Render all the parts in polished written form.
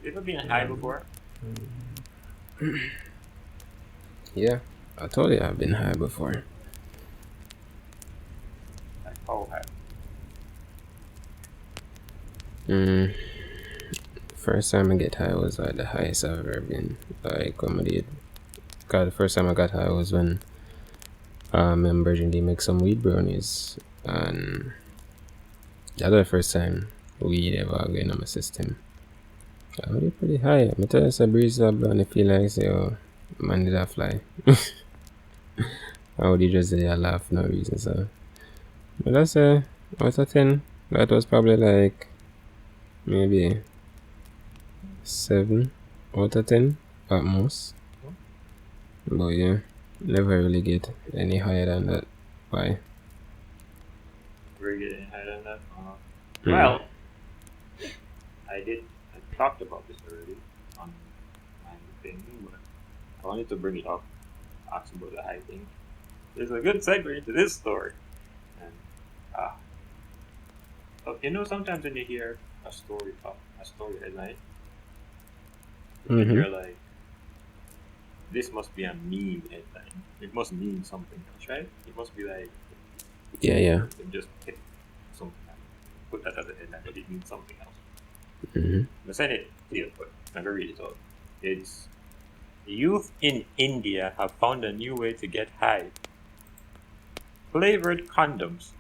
You ever been high before? Yeah, I told you I've been high before. Like how high? Mm, first time I get high was like the highest I've ever been. Like when I did. God, the first time I got high was when me and Virgin did make some weed brownies, and that was the first time weed ever got in my system. I was pretty high. I tell you, it's a breeze up and I feel like say, oh, man did I fly. I would just say I laugh for no reason. So, but that's out of 10. That was probably like maybe 7 out of 10 at most. But yeah, never really get any higher than that. Why? We're getting higher than that. Mm. Well, I did. I talked about this already on my thing, but I wanted to bring it up. Ask about the high thing. There's a good segue into this story. And ah, sometimes when you hear a story headline, and Mm-hmm. you're like, this must be a meme headline. It must mean something else, right? It must be like Yeah, yeah. you can just pick something and put that as a headline, but it means something else. Mm-hmm. But send it to you, but I'm gonna read it all. It's youth in India have found a new way to get high. Flavored condoms.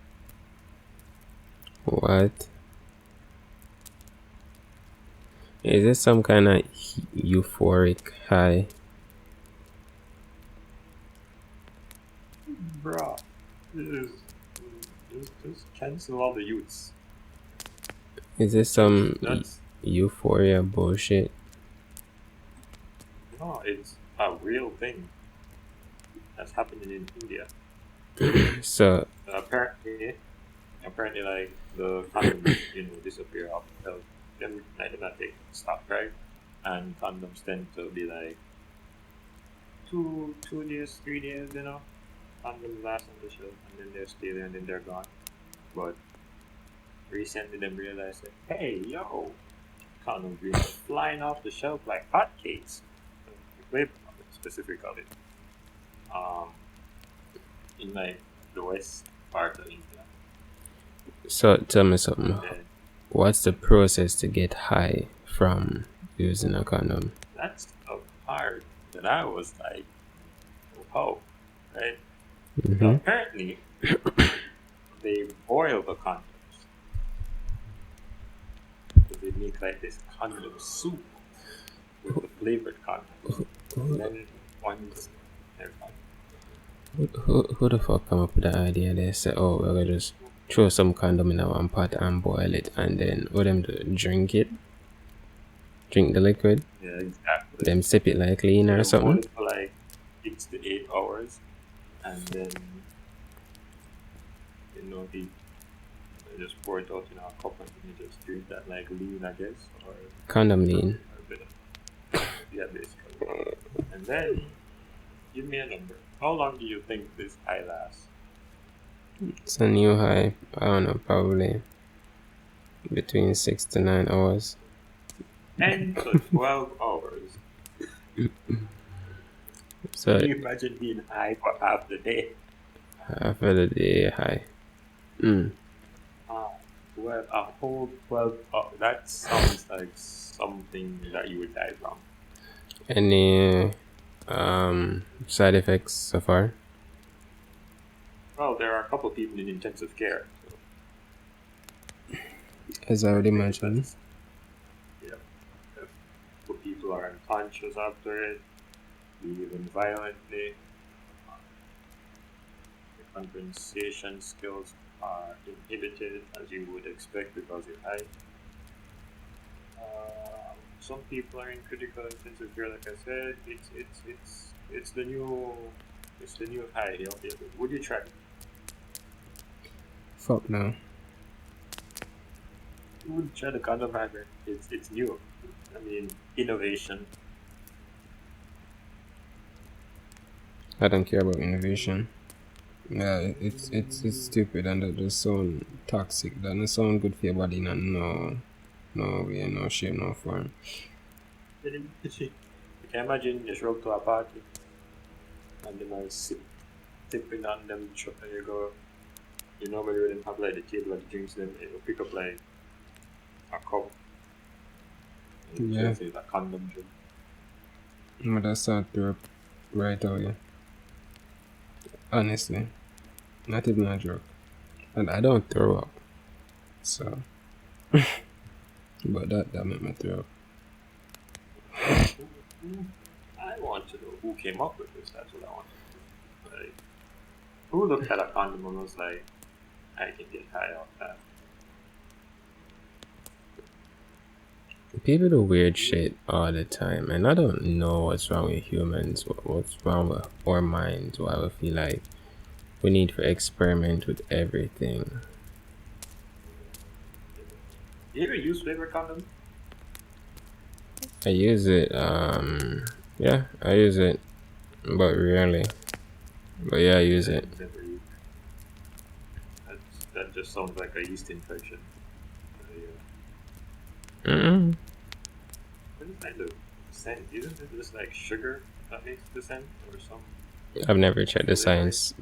What? Is this some kind of euphoric high? Bruh. This is just cancel all the youths. Is this It's some that's euphoria bullshit? no, it's a real thing that's happening in India. So, Apparently, like the condoms, disappear off the shelf. Them like not take stock, right? And condoms tend to be like 2 days, 3 days, Condoms last on the shelf, and then they're still there, and then they're gone. But recently, them realized that hey, yo, condoms been flying off the shelf like hotcakes. The flavor of it specifically, um, in like the west part of India, so tell me something. and then What's the process to get high from using a condom? that's the part that I was like, oh, right? So Mm-hmm. apparently, they boil the condoms. So they make like this condom soup with the flavored condoms. And Who, then once they're done, who the fuck come up with the idea? They say, oh, we're gonna just throw some condom in one pot and boil it, and then what them to drink it, drink the liquid, yeah, exactly. them sip it like lean So or they boil something. it for like 6 to 8 hours, and then they just pour it out in a cup, and then you just drink that like lean, I guess, Condom lean. or a bit of yeah, basically. And then give me a number. How long do you think this high lasts? It's a new high. I don't know, probably between 6 to 9 hours. 10 to 12 hours. So Can you imagine being high for half the day? half of the day high. Mm. Ah, well, a whole 12 hours. That sounds like something that you would die from. Any side effects so far? Well, there are a couple of people in intensive care, so As I would apparently imagine. that's, yeah, if people are unconscious after it, even violently. uh, The compensation skills are inhibited as you would expect because you're high. Some people are in critical intensive care, like I said. It's the new high. Would you try? Fuck no. You would try the condom hammer. It's new. I mean, innovation. I don't care about innovation. Yeah, it's stupid and that just sound toxic. That doesn't sound good for your body. No, no way, no shape, no form. You can imagine you show up to a party and they might sipping on them shot and you go, you know, where you have like the table of the drinks, then you pick up like a cup and Yeah. say a condom drink. But that's not throw up right away. Honestly. Not even a joke. And I don't throw up. So but that made me throw up. I want to know who came up with this. That's what I want to know. Like, who looked at a condom and was like, I can get high off that. People do weird shit all the time, and I don't know what's wrong with humans, what's wrong with our minds, why we feel like we need to experiment with everything. You ever use flavor condom? I use it, yeah, I use it, but rarely. But yeah, I use it. Never used it. That just sounds like a yeast infection. Mm-mm. What is that the scent? Isn't it just like sugar that makes the scent or something? I've never checked the science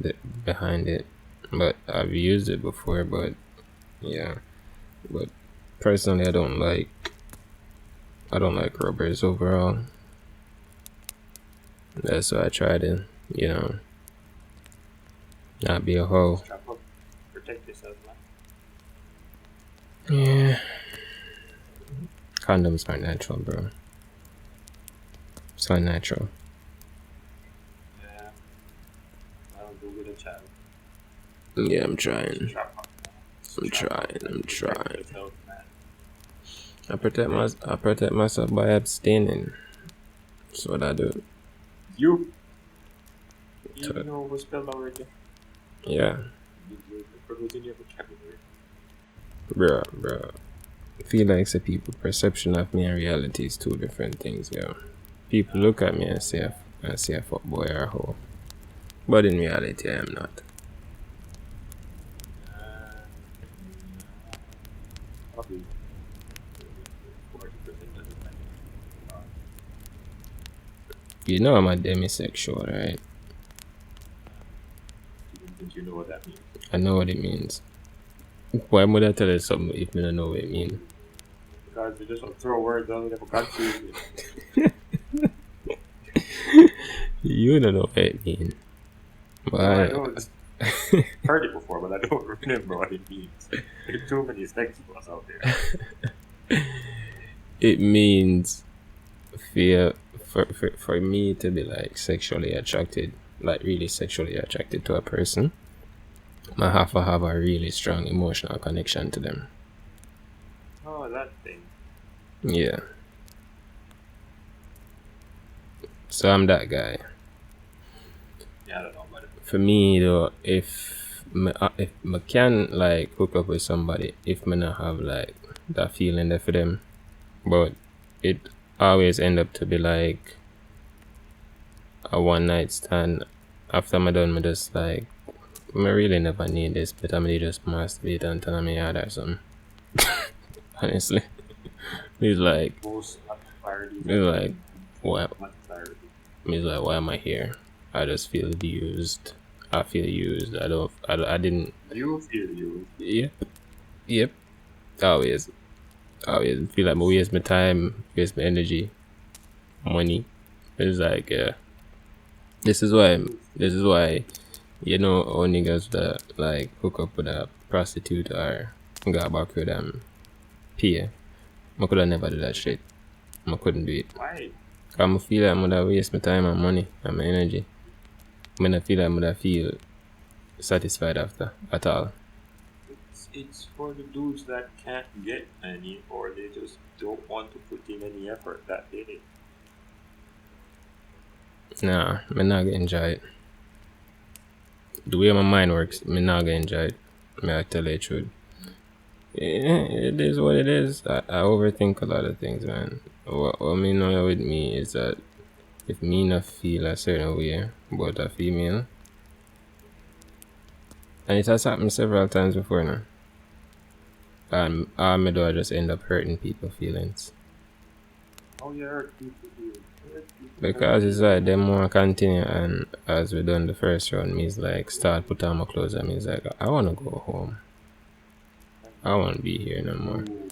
behind it, but I've used it before. But yeah, but personally, I don't like rubbers overall. That's why I try to, not be a hoe. Strap up, protect yourself, man. Yeah, condoms aren't natural, bro. It's not natural. Yeah. I'll go with a child. Yeah, I'm trying. Strap up. I'm trying. Protect yourself, man. I protect myself by abstaining. That's what I do. You know what's spelled already? Yeah, Put it in your vocabulary. bro. I feel like the people perception of me and reality is two different things, yo. People look at me and say a fuckboy or a hoe, but in reality, I am not. Probably 40% of the time. You know I'm a demisexual, right? Didn't you know what that means? I know what it means. Why would I tell you something if I don't know what it means? Because you just want to throw words out there for confuse You don't know what it means. But I know heard it before, but I don't remember what it means. There's too many textbooks out there. it means for me to be like sexually attracted, like really sexually attracted to a person, I have to have a really strong emotional connection to them. Oh, that thing. Yeah. So I'm that guy. Yeah, I don't know about it. For me though, if I can like hook up with somebody, if I not have like that feeling there for them, but it always end up to be like a one night stand. After I'm done, I just like, I really never need this, but I'm just masturbate and turn on my yard or something. Honestly, it's like, what? It's like, why am I here? I just feel used. I feel used. I didn't. You feel used. Yep. Always feel like I waste my time, waste my energy, money. It's like, yeah. This is why, all niggas that like hook up with a prostitute or got back with pay. I could have never do that shit. I couldn't do it. Why? I feel like I'm gonna waste my time and money and my energy. I feel like I'm gonna feel satisfied after at all. It's for the dudes that can't get any, or they just don't want to put in any effort that day. Nah, I'm not gonna enjoy it. The way my mind works, I'm not gonna enjoy it. I tell you the truth. Yeah, it is what it is. I overthink a lot of things, man. What me know with me is that if me not feel a certain way about a female, and it has happened several times before now, and all me do I just end up hurting people's feelings. Oh, you hurt people here. Hurt people, Because it's like them more continue, and as we done the first round, me's like start put on my clothes, and me's like I wanna go home. I wanna be here no more. Ooh.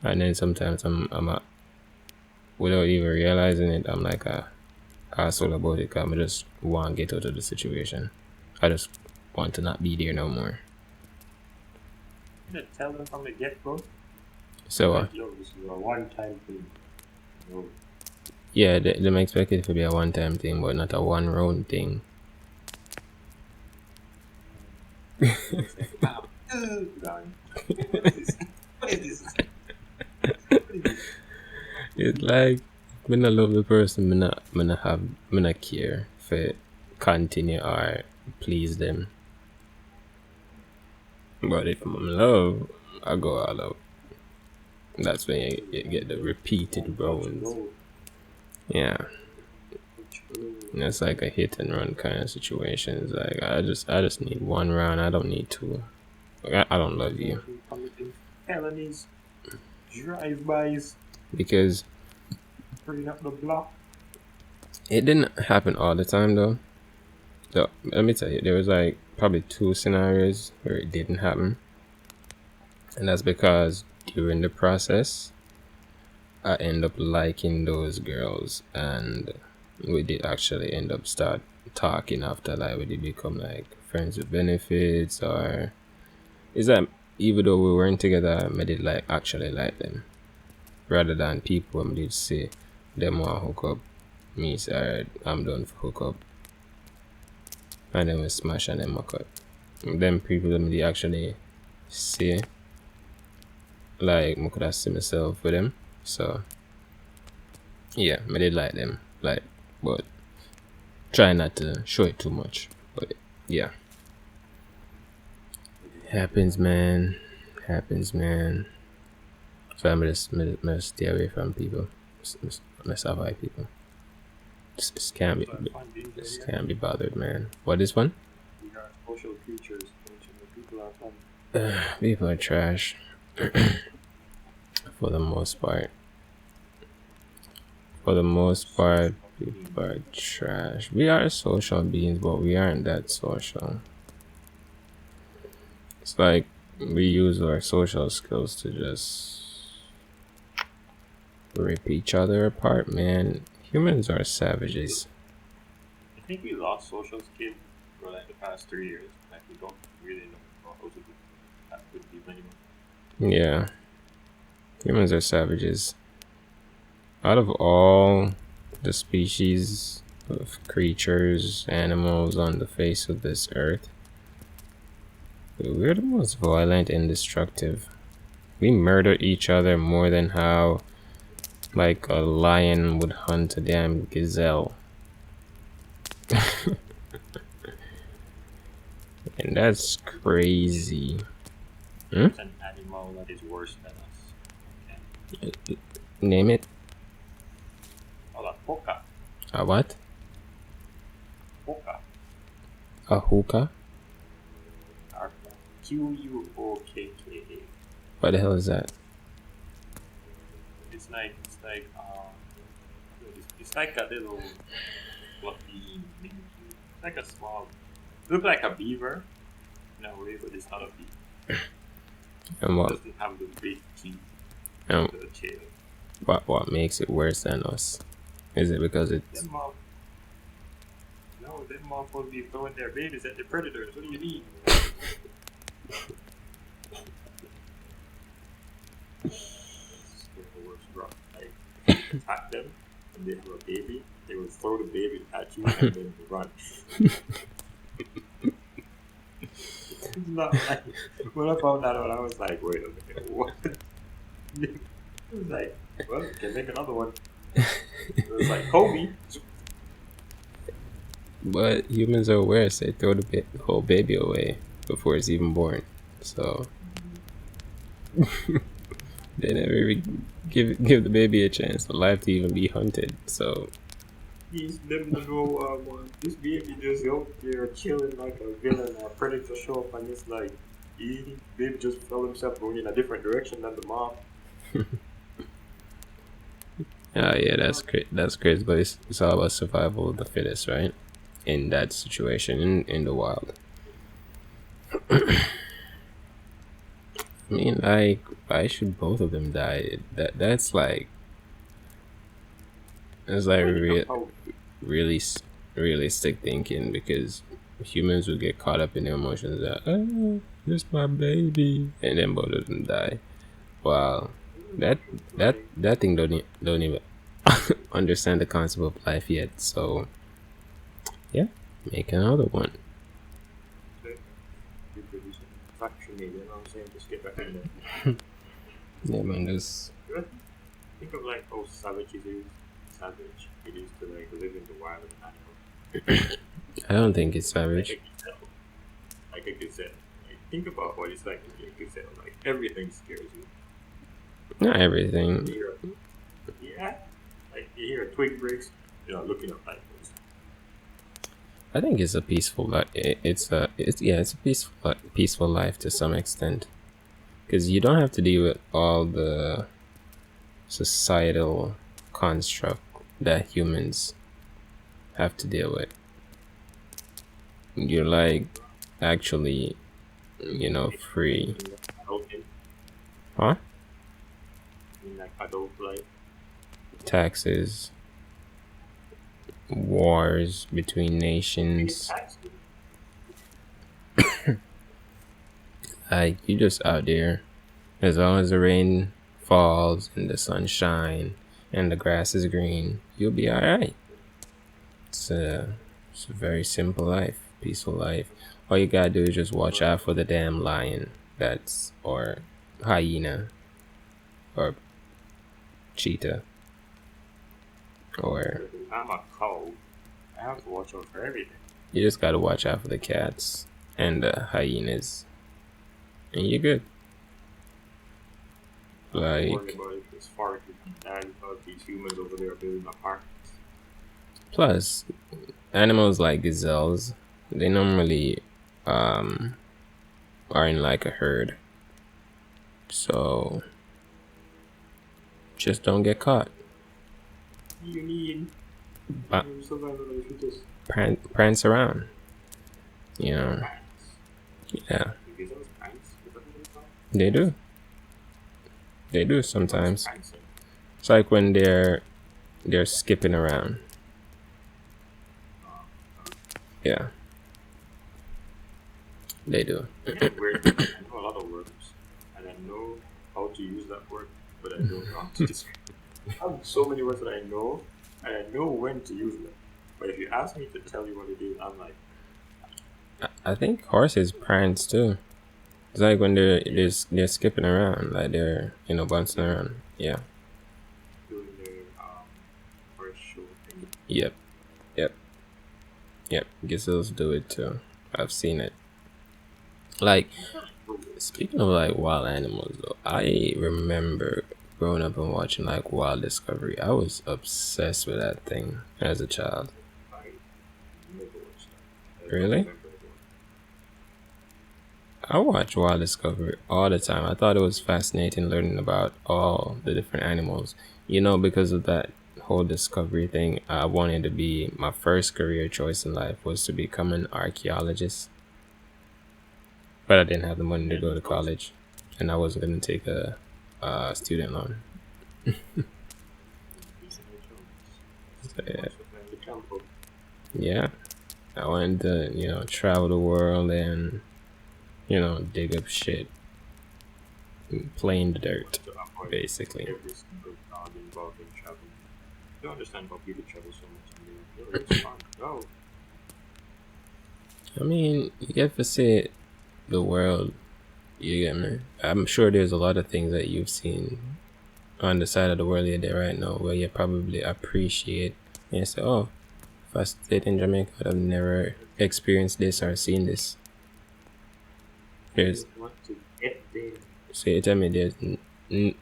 And then sometimes without even realizing it, I'm like asshole about it, cause I just want to get out of the situation. I just want to not be there no more. You gonna tell them from the get-go? So Like, yo, this is a one-time thing. No. yeah, they expect it to be a one-time thing, but not a one-round thing. It's like, wow. Gone. What is this? What is this? What is this? It's like when I love the person, me not care if it continue or please them. But if I'm in love, I go all out. That's when you get the repeated rounds. Yeah. It's like a hit and run kind of situation. It's like I just need one round. I don't need two. I don't love you. Felonies, drive-bys, Because bringing up the block. it didn't happen all the time though. So let me tell you, there was like probably 2 scenarios where it didn't happen. And that's because during the process I end up liking those girls, and we did actually end up start talking after, like we did become like friends with benefits, or is that even though we weren't together, I did like actually like them rather than people when did say them want hook up. Me say alright, I'm done for hook up, and then we smash and then mock up. And then people that me actually say like I could have see myself with them. So yeah, I did like them, like, but try not to show it too much. But yeah, happens, man. So I'm just stay away from people. Just avoid people. Just can't be bothered, man. What is fun? We are social creatures. People are fun. People are trash. For the most part. People are trash. We are social beings, but we aren't that social. It's like we use our social skills to just rip each other apart, man. Humans are savages. I think we lost social skills for like the past 3 years. Like we don't really know how to do that with people anymore. Yeah. Humans are savages. Out of all the species of creatures, animals on the face of this earth, we're the most violent and destructive. We murder each other more than how like a lion would hunt a damn gazelle. And that's crazy. It's an animal that is worse than us. Okay. Name it. Oh, a hookah. A what? Hookah. A hookah? Quokka. What the hell is that? It's like a little fluffy mini. It's like a small. Look like a beaver in a way, but it's not a beaver. And It what? doesn't have the big teeth And to the tail. what makes it worse than us? Is it because it's Them motherfuckers be throwing their babies at the predators. What do you mean? It's the worst, bro. Like, attack them, and they have a baby. They will throw the baby at you and then run. It's not like when I found that out, I was like, wait a minute, what? It was like, well, you can make another one. It was like Kobe. But humans are worse. They throw the whole baby away before it's even born. So they never even give the baby a chance of life to even be hunted. So He's them to know this baby just out there chilling like a villain or predator show up, and it's like baby just felt himself going in a different direction than the mom. Yeah, that's great. That's great, but it's all about survival of the fittest, right? In that situation, in the wild. I mean, like, why should both of them die? That's like really realistic thinking because humans will get caught up in their emotions that it's my baby, and then both of them die. Wow, that that thing don't even understand the concept of life yet. So yeah, make another one. Vaccinated, you know what I'm saying? Just get back in there. Yeah, man. Just Think of like how savage it is to like live in the wild with an animal. I don't think it's Like savage. a gazelle. Like a gazelle. Like, think about what it's like to be a gazelle. Like everything scares you. Not everything. You hear yeah. Like you hear a twig breaks, you're not looking up like this. I think it's a peaceful life. It's a peaceful life to some extent because you don't have to deal with all the societal construct that humans have to deal with. You're like actually, free. Huh? In like adult life. Taxes, wars between nations. Like you just out there. As long as the rain falls and the sun shine and the grass is green, you'll be alright. It's a very simple life, peaceful life. All you gotta do is just watch out for the damn lion or hyena or cheetah or I'm a cow. I have to watch out for everything. you just gotta watch out for the cats and the hyenas and you're good. Like About it as far as you can die about these humans over there building apartments. plus animals like gazelles, they normally are in like a herd. So just don't get caught. You need But survival of the fittest. prance around. You know. Yeah. Gazelles pants? Is that what they call? They do. They do sometimes. Prancing. It's like when they're skipping around. Yeah. They do. Yeah, weird. I know a lot of words, and I know how to use that word, but I don't know how to describe it. I have so many words that I know, and I know when to use them. But if you ask me to tell you what it is, I'm like, I think horses prance too. It's like when they're skipping around, like they're bouncing around. Yeah. doing their horse show thing. Yep. Yep. Yep. Gazelles do it too. I've seen it. Like speaking of like wild animals though, I remember growing up and watching like Wild Discovery. I was obsessed with that thing as a child. I never watched that. Really? I watch Wild Discovery all the time. I thought it was fascinating learning about all the different animals. Because of that whole discovery thing, I wanted to be my first career choice in life was to become an archaeologist. But I didn't have the money to go to college, and I wasn't going to take a student loan. So, yeah, I wanted to travel the world and dig up shit, play in the dirt, basically. Every single dog involved in travel. I don't understand how people travel so much. It's fun. No. I mean, you get to see the world. You get me? I'm sure there's a lot of things that you've seen on the side of the world you're there right now where you probably appreciate and you say, oh, if I stayed in Jamaica, I'd have never experienced this or seen this. There's Want to get there. so you tell me I'm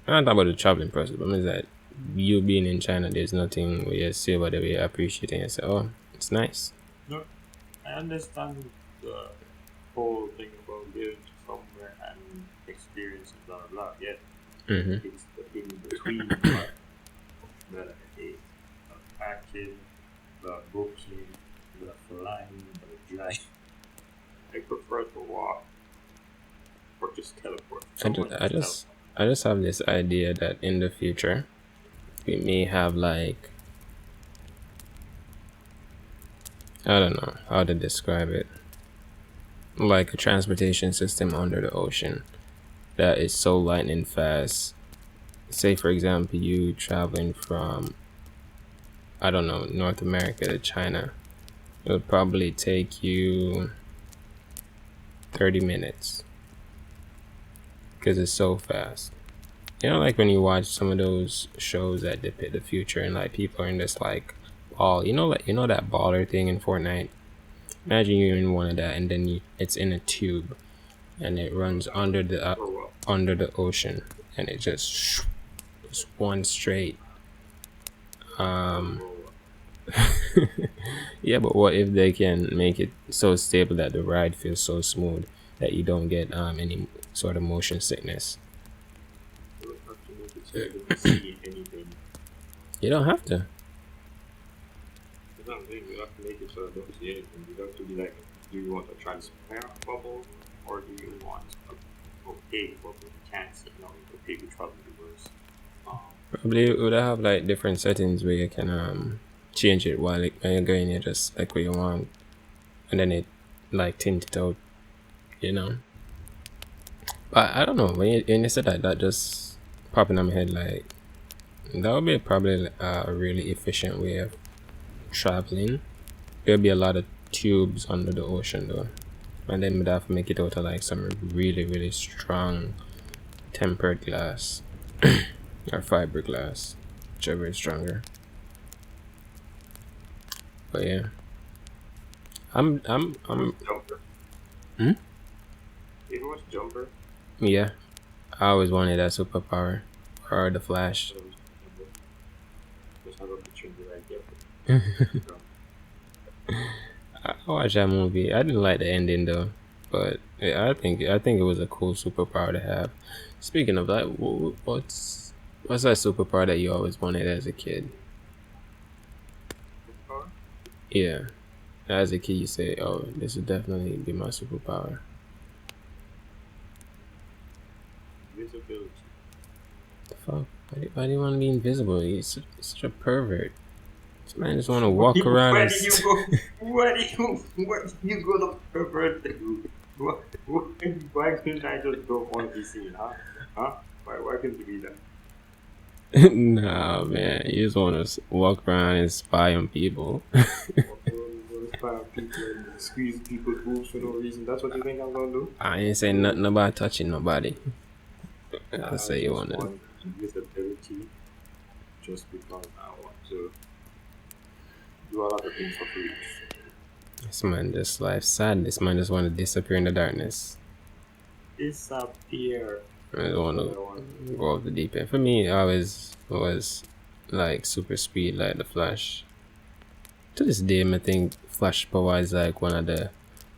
not talking about the traveling process, but I mean that you being in China, there's nothing where you see about it where you appreciate it and you say, oh, it's nice. No, I understand the whole thing about going to somewhere and experiencing blah blah blah. Yeah, Mm-hmm. it's the in between part. But I hate the packing, the booking, the flying, the drive. I prefer to walk or just teleport. I just, Someone I just just, teleport. I just have this idea that in the future we may have like, I don't know how to describe it, like a transportation system under the ocean that is so lightning fast. Say for example, you traveling from, I don't know, North America to China. It would probably take you 30 minutes because it's so fast. You know, like when you watch some of those shows that depict the future and like people are in this like ball, like that baller thing in Fortnite. Imagine you're in one of that, and then it's in a tube, and it runs Or what? under the ocean, and it just one straight. Um, Or what? yeah, but what if they can make it so stable that the ride feels so smooth that you don't get any sort of motion sickness? You don't have to make it so you don't see anything. You don't have to. That's what I'm saying. You have to make it so you don't see anything. You have to be like, do you want a transparent bubble or do you want a opaque bubble? You can't see. No, opaque would probably be worse. Probably it would have like different settings where you can change it while when you're going, you just like where you want, and then it like tint it out, you know. But I don't know, when you said that just popping in my head, like that would be probably a really efficient way of traveling. There'll be a lot of tubes under the ocean though, and then we'd have to make it out of like some really really strong tempered glass or fiberglass, whichever is stronger. But yeah, I'm Jumper. Hmm? It was Jumper. yeah. I always wanted that superpower or the Flash. So it was Jumper. Just have a picture and be like, yep. I watched that movie. I didn't like the ending though, but yeah, I think it was a cool superpower to have. Speaking of that, what's that superpower that you always wanted as a kid? Superpower? Yeah, as a kid you say, "Oh, this would definitely be my superpower." Visibility. The fuck? Why do you want to be invisible? He's such a pervert. This man just want to walk around Where and. did you go? Where did you go to pervert to? Why couldn't I just don't want to be seen, huh? Huh? Why couldn't you be that? Nah, man, you just want to walk around and spy on people. Spy on people and squeeze people's boobs for no reason. That's what you think I'm gonna do? I ain't saying nothing about touching nobody. I I say you just want to. want visibility just because I want to do a lot of things for free. This man just life sad. This man just want to disappear in the darkness. Disappear. I don't want to go off the deep end. For me, I always was like super speed, like the Flash. To this day, I think Flash power is like one of the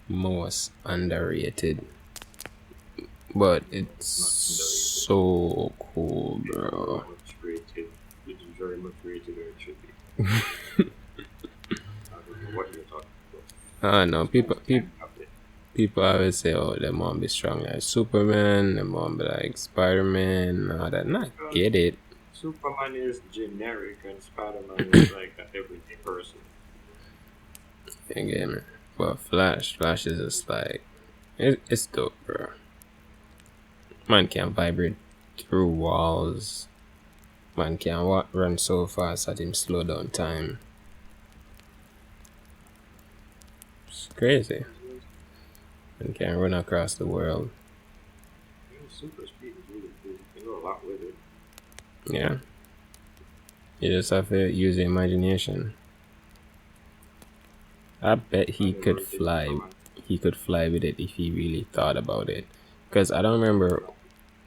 most underrated. But it's so cool, bro. Much rated. It is very much rated where it should be. I don't know what you're talking about. I don't know. People always say, "Oh, their mom be strong like Superman, their mom be like Spider-Man, and all that." And I get it. Superman is generic and Spider-Man is like an everyday person. You get me? But Flash is just like it's dope, bro. Man can vibrate through walls. Man can run so fast that him slow down time. It's crazy. Man can run across the world. Super speed is really cool. You can do a lot with it. Yeah. You just have to use your imagination. I bet he could fly. He could fly with it if he really thought about it. Because I don't remember.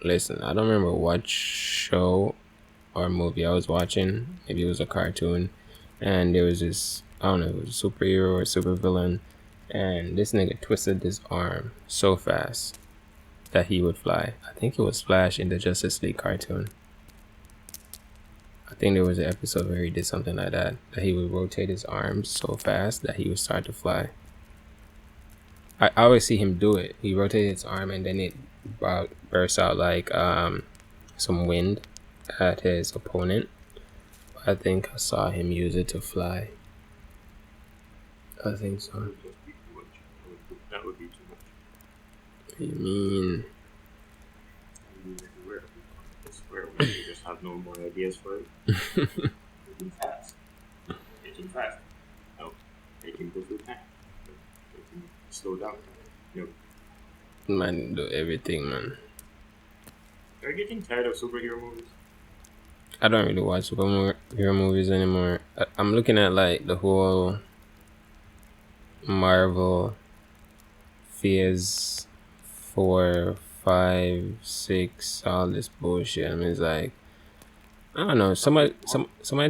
Listen, I don't remember what show or movie I was watching. Maybe it was a cartoon, and there was this, I don't know, it was a superhero or supervillain, and this nigga twisted his arm so fast that he would fly. I think it was Flash in the Justice League cartoon. I think there was an episode where he did something like that he would rotate his arms so fast that he would start to fly. I always see him do it. He rotated his arm and then it bursts out like some wind at his opponent. I think I saw him use it to fly. I think so. That would just be too much. That would be too much. You mean? I mean, everywhere. I swear, we just have no more ideas for it. Making fast. Making fast. No. Making go through time. Making slow down. No. Man, do everything, man. Are you getting tired of superhero movies? I don't really watch superhero movies anymore. I'm looking at like the whole Marvel Phase 4, 5, 6, all this bullshit. I mean, it's like, I don't know. Somebody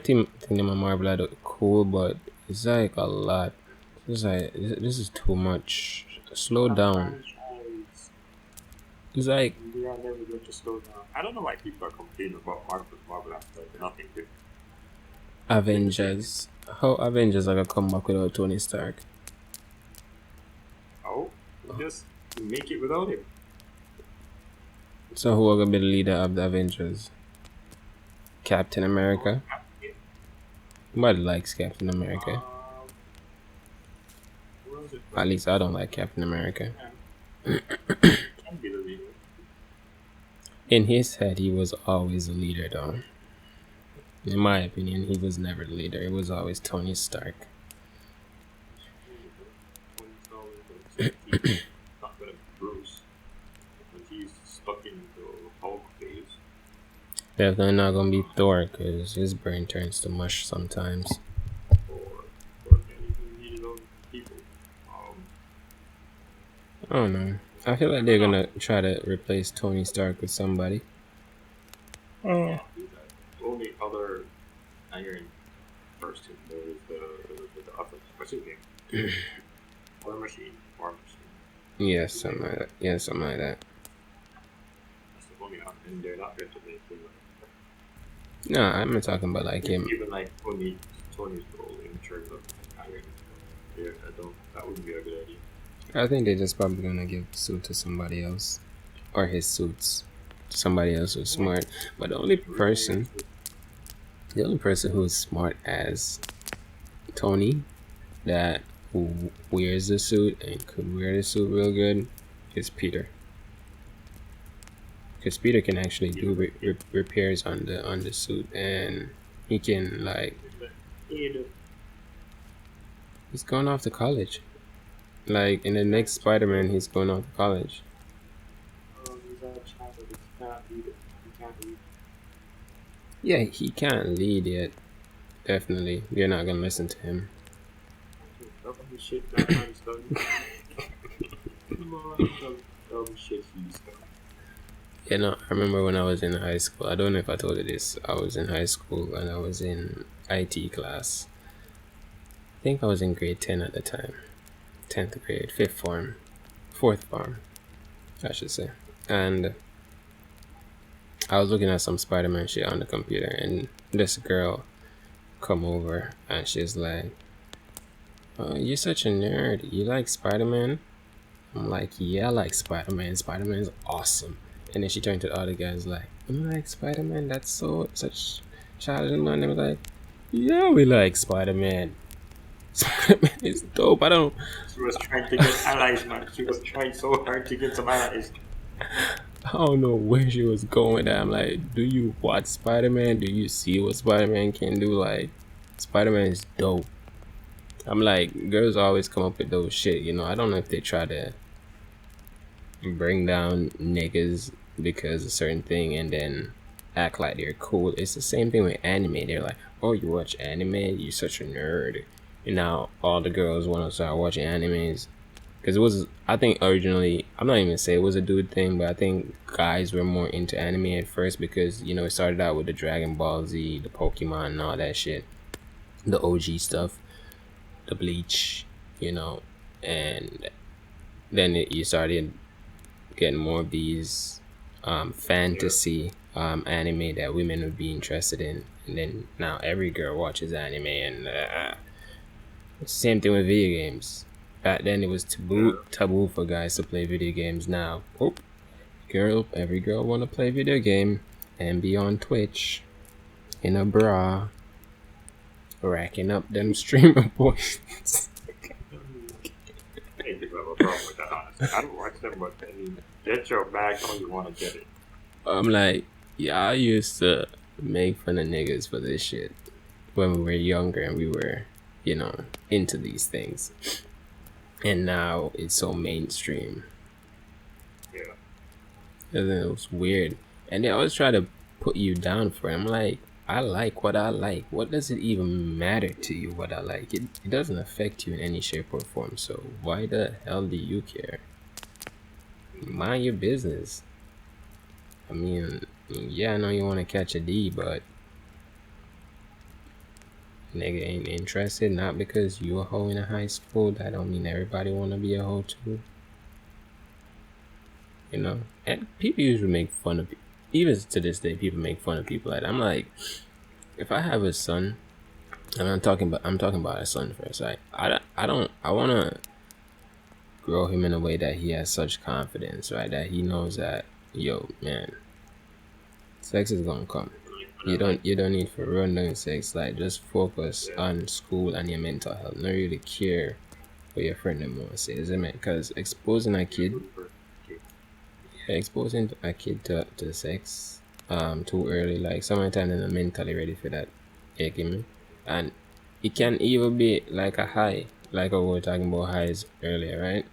think them Marvel are cool, but it's like a lot. It's like this is too much. Slow down. It's like We are never going to slow down. I don't know why people are complaining about Marvel after nothing good. Avengers. How Avengers are gonna come back without Tony Stark? Oh, just make it without him. So who are gonna be the leader of the Avengers? Captain America. Nobody likes Captain America. Who else is At least I don't like Captain America. can be the leader. In his head, he was always the leader, though. In my opinion, he was never the leader. It was always Tony Stark. He's not gonna be Bruce. But he's stuck in the Hulk phase. Definitely not gonna be Thor, because his brain turns to mush sometimes. Or can even lead his own people. I don't know. I feel like they're gonna try to replace Tony Stark with somebody. Yeah, do that. The only other Iron person there is the other. What's his name? War Machine. Yeah, something like that. Yeah, something like that. That's the only option. And they're not going to make him. No, I'm not talking about like him. Even like Tony's role in terms of Iron. Yeah, that wouldn't be a good idea. I think they're just probably gonna give the suit to somebody else, or his suits, to somebody else who's smart. But the only person who's smart as Tony, that who wears the suit and could wear the suit real good, is Peter. Because Peter can actually do repairs on the suit, and he can like he's going off to college. Like in the next Spider-Man, he's going off to college. Yeah, he can't lead yet. Definitely, you're not gonna listen to him. You know, I remember when I was in high school. I don't know if I told you this. I was in high school and I was in IT class. I think I was in grade 10 at the time. 10th grade, 4th form, I should say. And I was looking at some Spider-Man shit on the computer, and this girl come over and she's like, "Oh, you're such a nerd. You like Spider-Man?" I'm like, "Yeah, I like Spider-Man. Spider-Man's awesome." And then she turned to the other guys like, "You like Spider-Man? That's such childish." Man, they were like, "Yeah, we like Spider-Man. Spider-Man is dope." I don't. She was trying to get allies, man. She was trying so hard to get some allies. I don't know where she was going with that. I'm like, do you watch Spider-Man? Do you see what Spider-Man can do? Like, Spider-Man is dope. I'm like, girls always come up with those shit, you know. I don't know if they try to bring down niggas because of a certain thing and then act like they're cool. It's the same thing with anime. They're like, "Oh, you watch anime? You're such a nerd." And now all the girls want to start watching animes. Because it was, I think originally, I'm not even gonna say it was a dude thing, but I think guys were more into anime at first because, you know, it started out with the Dragon Ball Z, the Pokemon, and all that shit. The OG stuff, the Bleach, you know, and then you started getting more of these fantasy anime that women would be interested in, and then now every girl watches anime, and same thing with video games. Back then it was taboo for guys to play video games. Now, every girl wanna play video game and be on Twitch in a bra, racking up them streamer points. I think people have a problem with that, honestly. I don't watch them, but I mean, get your bag how you want to get it. I'm like, yeah, I used to make fun of niggas for this shit when we were younger and we were, into these things. And now it's so mainstream. Yeah. And it was weird. And they always try to put you down for it. I'm like, I like what I like. What does it even matter to you what I like? It doesn't affect you in any shape or form. So why the hell do you care? Mind your business. I mean, yeah, I know you want to catch a D, but nigga ain't interested. Not because you a hoe in a high school. That don't mean everybody want to be a hoe too. And people usually make fun of people. Even to this day, people make fun of people like that. I'm like, if I have a son, and I'm talking about a son first. I want to grow him in a way that he has such confidence, right? That he knows that, yo, man, sex is gonna come. You don't need to run down sex. Like, just focus on school and your mental health. Not really care what your friend them want to say, isn't it? Because exposing a kid to sex too early, like sometimes they're not mentally ready for that. You get me? And it can even be like a high, like we were talking about highs earlier, right?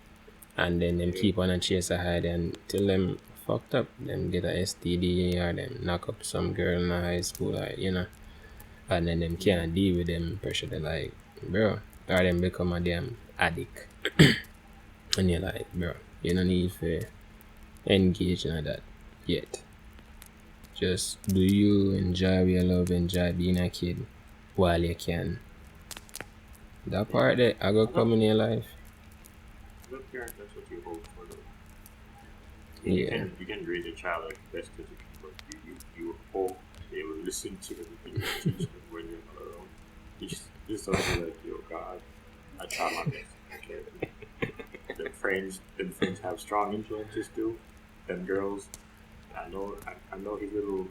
And then them keep on and chase a high until them fucked up. Them get a STD or them knock up some girl in high school, like, and then them can't deal with them pressure. They're like, bro, or them become a damn addict. And you're like, bro, you don't need to engage in that yet. Just do you enjoy your love, enjoy being a kid while you can. That part that I got come in your life. Good parent, that's what you hope for. Yeah. You can raise your child like best as you can, but you hope they will listen to everything you teach them when you're not around. You just don't be like, yo, God, I try my best. Okay. Them friends have strong influences too. Them girls, I know his little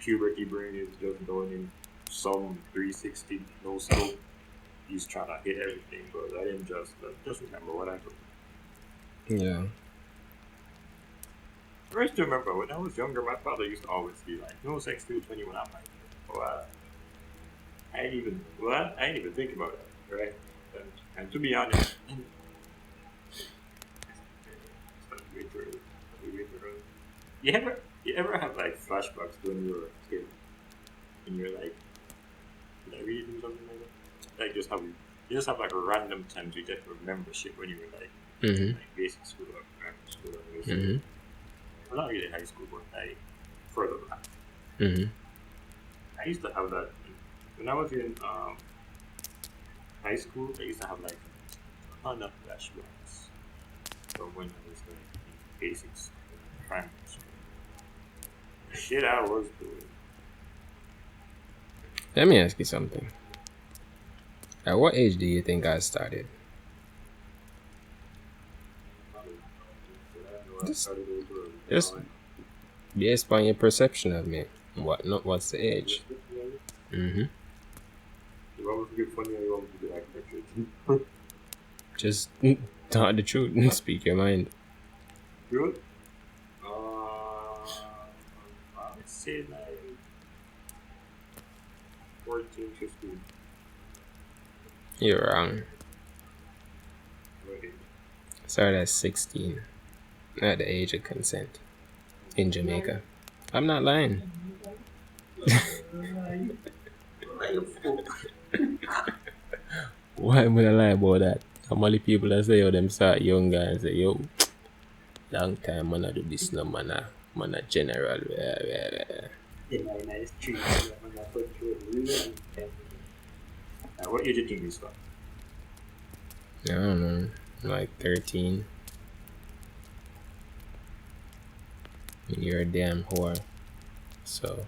puberty brain is just going in some 360 no scope. He's trying to hit everything, but I didn't just remember what I told. Yeah. I used to remember when I was younger, my father used to always be like, "No sex till 21." I'm like, "Well, I didn't even think about it, right?" And to be honest, way too early. You ever have like flashbacks when you were a kid, and you're like, "Did I really do something like that?" Like you just have like a random times you just remember shit when you were like, like basic school or primary school or basic. Well, not really high school, but like further back. I used to have that when I was in high school. I used to have like a ton of flashbacks from when I was like in basic school, primary school. The shit I was doing. Let me ask you something. At what age do you think I started? Just based upon your perception of me. What's the age? You want me to be funny or you want me to be like Just talk the truth and speak your mind. Good? I would say like 14, 15. You're wrong. Right. Started at 16. At the age of consent. In Jamaica. I'm not lying. Why would I lie about that? How many people that say, yo, them start young guys say, yo, long time man I do this no man a general. What age do you think you start? I don't know. Like 13. You're a damn whore. So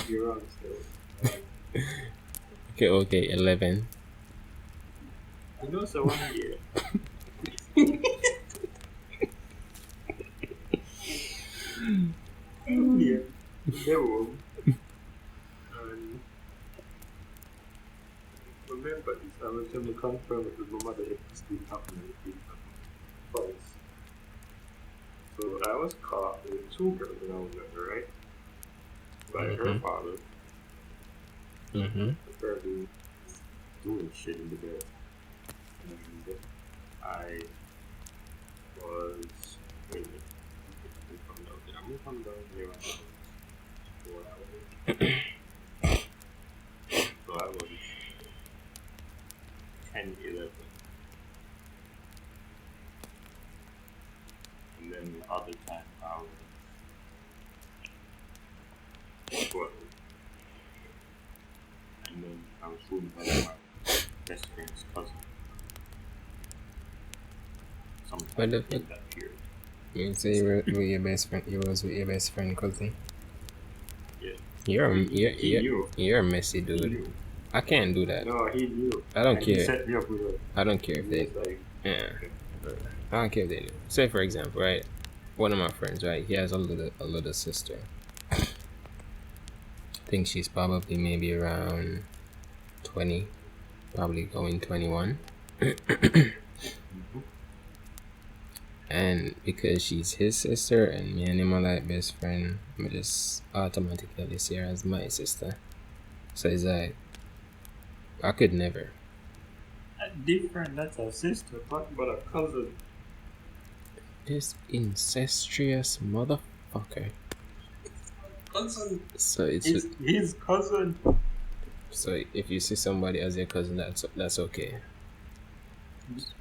You're wrong still. okay, 11. You know, so 1 year. Yeah. No. And remember this, I was going to confirm it with my mother if this did happen and it did happen twice. So I was caught with 2 girls when I was younger, right? By her father. Apparently doing shit in the bed. And I was. Wait a minute. I'm gonna come down here when I was 4 hours. So I was 10, 11. And then the other time I was 12. And then I was fooling by my best friend's cousin. What Sometime the in fuck? that period. You say you were with your best friend. You was with your best friend cousin. Yeah. You're knew. you're a messy He dude. knew. I can't do that. No, he knew. I don't And he care. set me up with her. I don't care if He they. was like, Yeah. okay. I don't care if they do. Say for example, right? One of my friends, right? He has a little sister. I think she's probably maybe around 20, probably going 21. And because she's his sister and me and him are like best friend, I just automatically see her as my sister. So it's like, I could never. Different, that's a sister, but a cousin. This incestuous motherfucker. Cousin. So it's his cousin. so if you see somebody as your cousin, that's okay.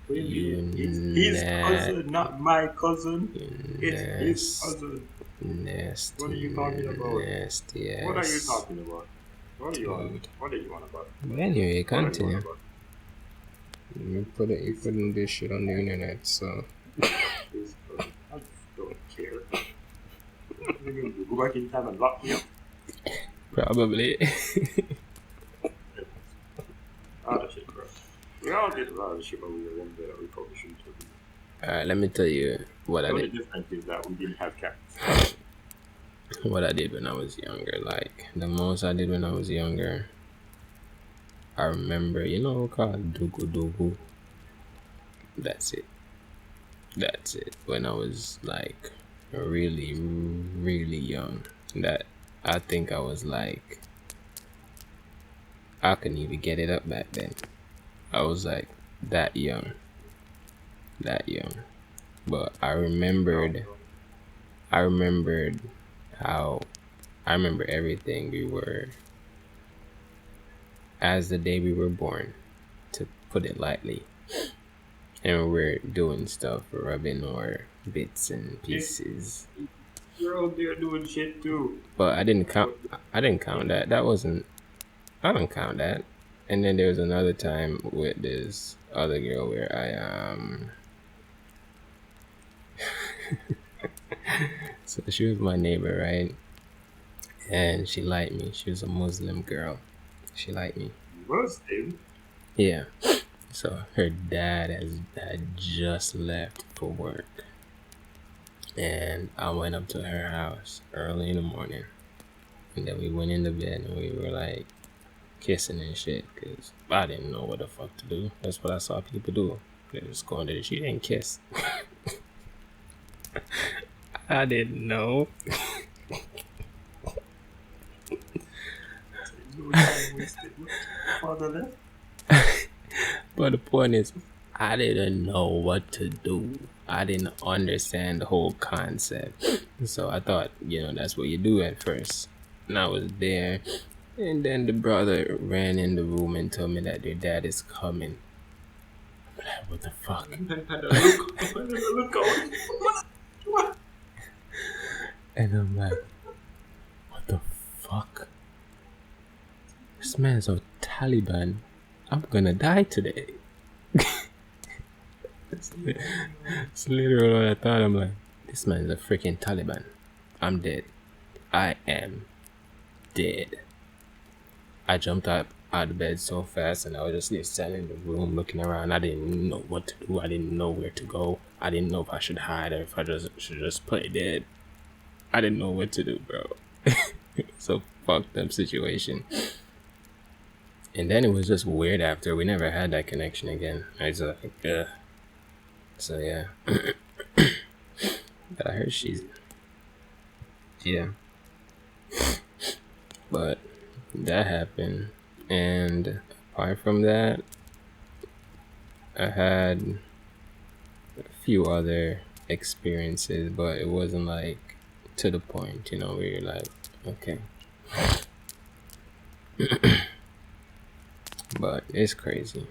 His cousin, not my cousin. It's his cousin. Nasty. What are you talking about? Nasty ass. What are you talking about? What are you on? What are you on about? Anyway, continue. What are You putting this shit on the internet, so. His cousin. I don't care. Go back in time and lock me up. Probably. That shit, bro. We all get a lot of shit when we were younger that we probably shouldn't have. Alright, let me tell you what I did. The difference is that we didn't have cats. What I did when I was younger, like the most I did when I was younger. I remember, you know, called Dugu Dugu. That's it. When I was like really, really young, that I think I was like, I couldn't even get it up back then. I was like that young. But I remembered how, I remember everything we were, as the day we were born, to put it lightly. And we're doing stuff, rubbing our bits and pieces. You're out there doing shit too. But I didn't count that. I don't count that. And then there was another time with this other girl where I so she was my neighbor, right? And she liked me. She was a Muslim girl. She liked me. Muslim? Yeah. So her dad had just left for work. And I went up to her house early in the morning. And then we went into bed and we were like kissing and shit. Because I didn't know what the fuck to do. That's what I saw people do. They just go into the shit and kiss. I didn't know. But the point is, I didn't know what to do. I didn't understand the whole concept. So I thought, that's what you do at first. And I was there. And then the brother ran in the room and told me that their dad is coming. I'm like, what the fuck? And I'm like, what the fuck? This man's a Taliban. I'm gonna die today. It's literally what I thought. I'm like, this man's a freaking Taliban. I'm dead. I am dead. I jumped up out of bed so fast and I was just standing in the room looking around. I didn't know what to do. I didn't know where to go. I didn't know if I should hide or if I should just play dead. I didn't know what to do, bro. It's a fucked up situation. And then it was just weird after. We never had that connection again. I was like, ugh. So yeah. But I heard she's... Yeah. But that happened. And apart from that, I had a few other experiences, but it wasn't like to the point, where you're like, okay. But it's crazy.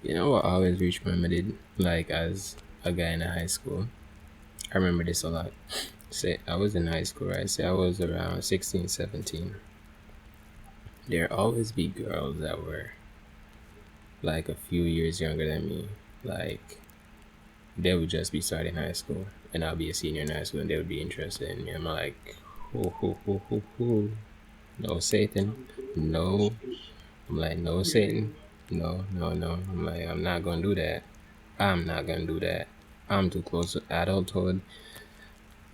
You know what always reached my did, like as a guy in high school? I remember this a lot. Say I was in high school, right? Say I was around 16, 17. There always be girls that were like a few years younger than me. Like they would just be starting high school and I'll be a senior in high school and they would be interested in me. I'm like, hoo. No Satan. No. I'm like, no Satan. No. I'm like, I'm not gonna do that. I'm too close to adulthood.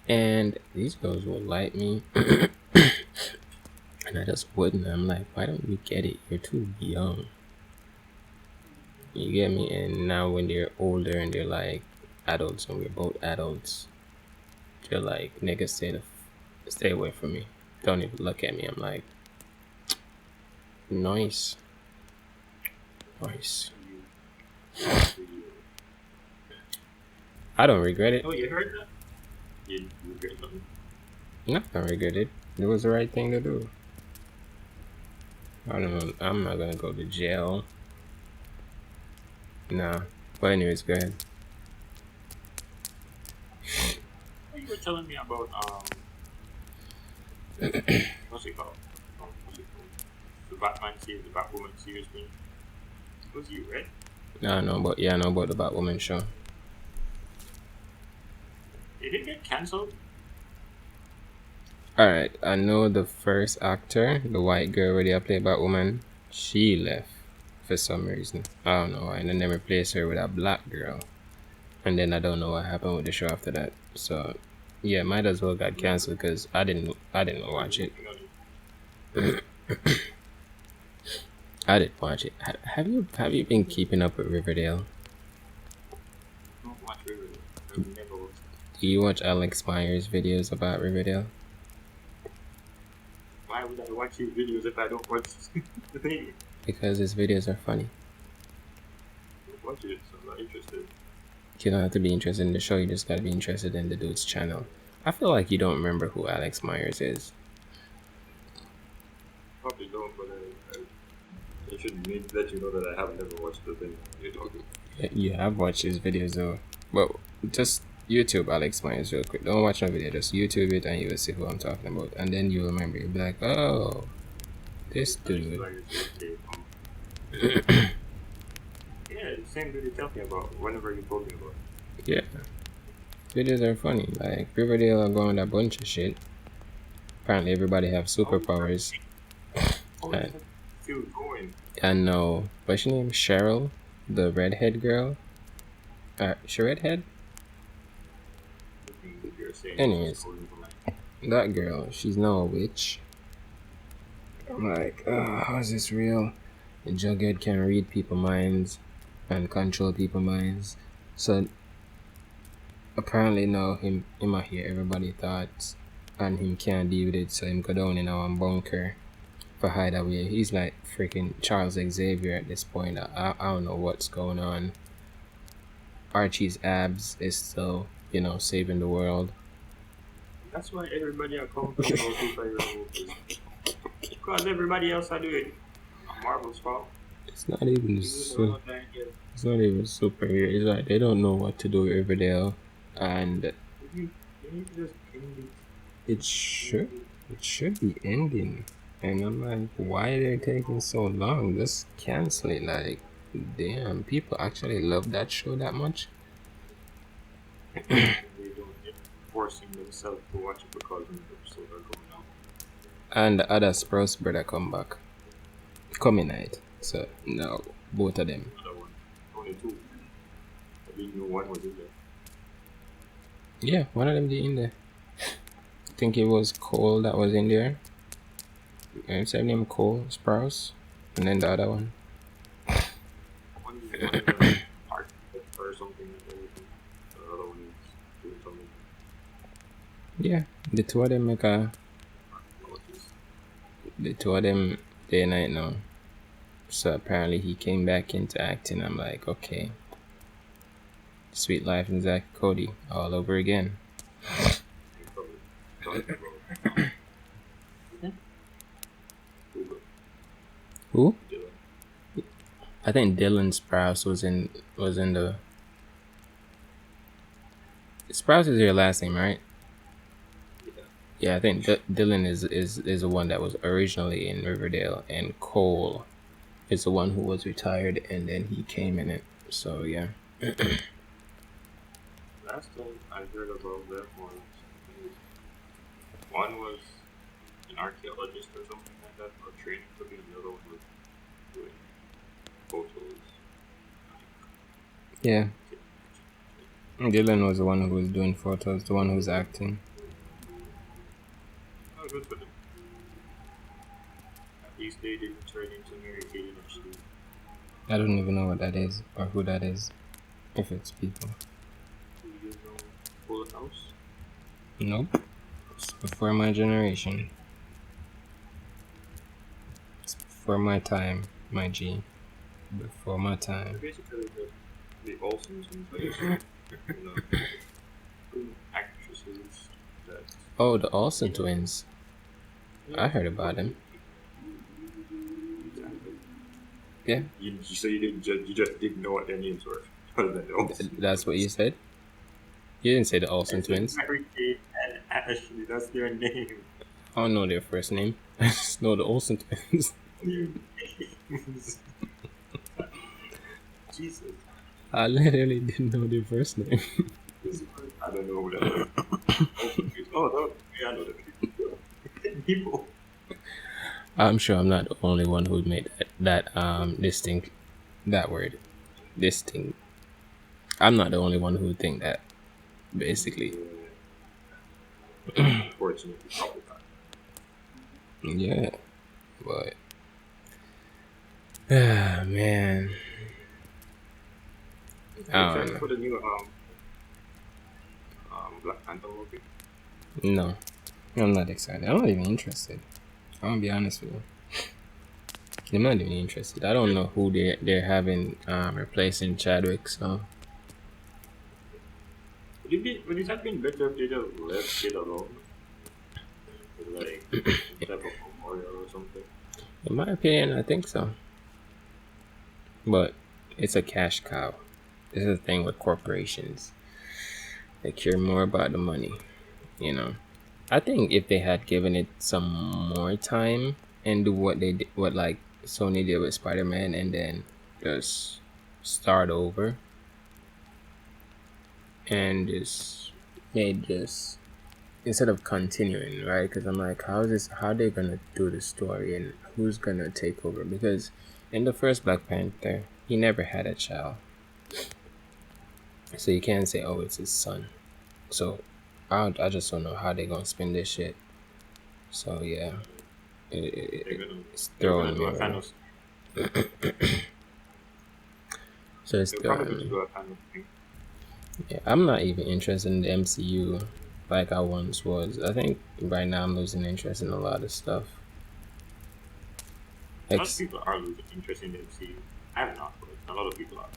And these girls will like me. And I just wouldn't. I'm like, why don't you get it? You're too young. You get me? And now when they're older and they're like adults and we're both adults, they're like, nigga, stay away from me. Don't even look at me. I'm like, nice. I don't regret it. Oh, you heard that? You regret something? No, I don't regret it. It was the right thing to do. I don't know. I'm not gonna go to jail. Nah. But anyways, go ahead. You were telling me about what's it called? The Batman series, the Batwoman series thing. Was you right? I know about the Batwoman show. Did it get cancelled? Alright, I know the first actor, the white girl where they played Batwoman, she left for some reason. I don't know why. And then they replaced her with a black girl. And then I don't know what happened with the show after that. So yeah, might as well got cancelled because I didn't watch it. I didn't watch it. Have you been keeping up with Riverdale? I don't watch Riverdale. I've never watched it. Do you watch Alex Myers videos about Riverdale? Why would I watch his videos if I don't watch the thing? Because his videos are funny. I don't watch it, so I'm not interested. You don't have to be interested in the show, you just gotta be interested in the dude's channel. I feel like you don't remember who Alex Myers is. Probably don't, but I should let you know that I have never watched the thing you're talking. You have watched his videos though. Well, just YouTube Alex Myers real quick. Don't watch my video, just YouTube it and you will see who I'm talking about. And then you'll remember, you'll be like, oh, this dude. Yeah, the same dude you tell me about whenever you told me about it. Yeah. Videos are funny. Like, Riverdale are going a bunch of shit. Apparently everybody have superpowers. Still going. I know. What's her name? Cheryl? The redhead girl? She redhead? Anyways, that girl, she's now a witch. I'm like, how is this real? The Jughead can read people's minds and control people's minds. So apparently now him I hear everybody thoughts and him can't deal with it, so him go down in our bunker for hideaway. He's like freaking Charles Xavier at this point. I don't know what's going on. Archie's abs is still, saving the world. That's why everybody are coming from superhero movies. Because everybody else are doing Marvel's fault. It's not even it's not even superhero. It's like they don't know what to do with Riverdale, and it should be ending. And I'm like, why are they taking so long? Just cancel it. Like, Damn, people actually love that show that much. And they don't end up forcing themselves to watch it because when the episodes are going out. And the other Sprouse brother come back. Coming night. So no, both of them. Another one. Only two. I didn't know one was in there. Yeah, one of them did in there. I think it was Cole that was in there. And same name Cole Sprouse. And then the other one. One is an architect or something like that. The other one is doing something. Yeah. The two of them make a Archaeologist. the two of them day and night now. So apparently he came back into acting. I'm like, okay. Sweet Life and Zach Cody all over again. They probably talking about Google. Who? Dylan. I think Dylan Sprouse was in the. Sprouse is your last name, right? Yeah. Yeah, I think Dylan is the one that was originally in Riverdale, and Cole is the one who was retired, and then he came in it. So yeah. Last time I heard about them was one was an archaeologist or something like that, or training to be, and the other one was doing photos. Yeah. Dylan was the one who was doing photos, the one who was acting. Oh, good for them. At least they didn't turn into Mary Kate and Ashley. I don't even know what that is or who that is. If it's people. Do you know Full House? Nope. It's before my generation. It's before my time, my G. Before my They're time. basically the Olsons and like, you know, two actresses that. Oh, the Olsen twins. I heard about them. Exactly. Yeah. So you just didn't know what their names were, other than the Olsen. That's what you said? You didn't say the Olsen twins. Mary Kate and Ashley, that's their name. I don't know their first name. I just know the Olsen twins. Jesus. I literally didn't know their first name. I don't know who that is. Oh, no. Yeah, I know that people. I'm sure I'm not the only one who made that distinct that word. Distinct. I'm not the only one who would think that, basically. Unfortunately, probably not. Yeah. But man. I don't Except know. for the new Black Panther movie. No. I'm not excited. I'm not even interested. I'm gonna be honest with you. I'm not even interested. I don't know who they're having replacing Chadwick, so Would it have been better if they just left it alone? Like some type of memorial or something. in my opinion I think so. But it's a cash cow. This is the thing with corporations. They care more about the money, you know. I think if they had given it some more time and do what they did, what like Sony did with Spider-Man, and then just start over and just made this instead of continuing, right? Because I'm like, how are they gonna do the story and who's gonna take over? Because in the first Black Panther, he never had a child, so you can't say, oh, it's his son. So I just don't know how they're gonna spin this shit. So yeah, it's They're throwing gonna me do a kind off. of. So it's They're throwing probably going to me. do a kind of thing. Yeah, I'm not even interested in the MCU like I once was. I think right now I'm losing interest in a lot of stuff. Most people are losing interest in the MCU. I'm not, but a lot of people are.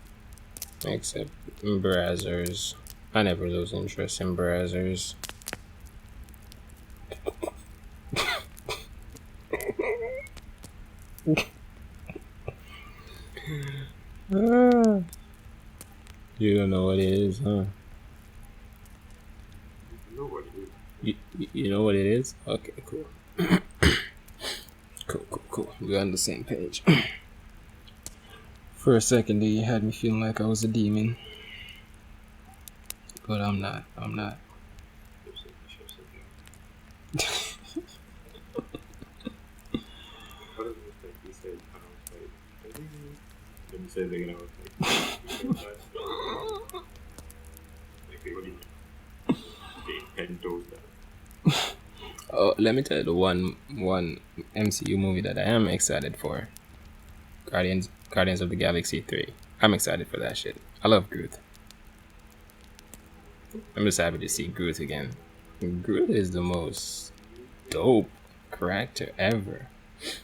Except Brazzers. I never lose interest in Brazzers. You don't know what it is, huh? You know what it is. You know what it is? Okay, cool. Cool. We're on the same page. For a second there, you had me feeling like I was a demon. But I'm not. I'm not. What is it like? He said, and I was like, then he said it again. I was like, like, what do you mean? They 10 toes down. Oh, let me tell you the one MCU movie that I am excited for. Guardians of the Galaxy 3. I'm excited for that shit. I love Groot. I'm just happy to see Groot again. Groot is the most dope character ever. It's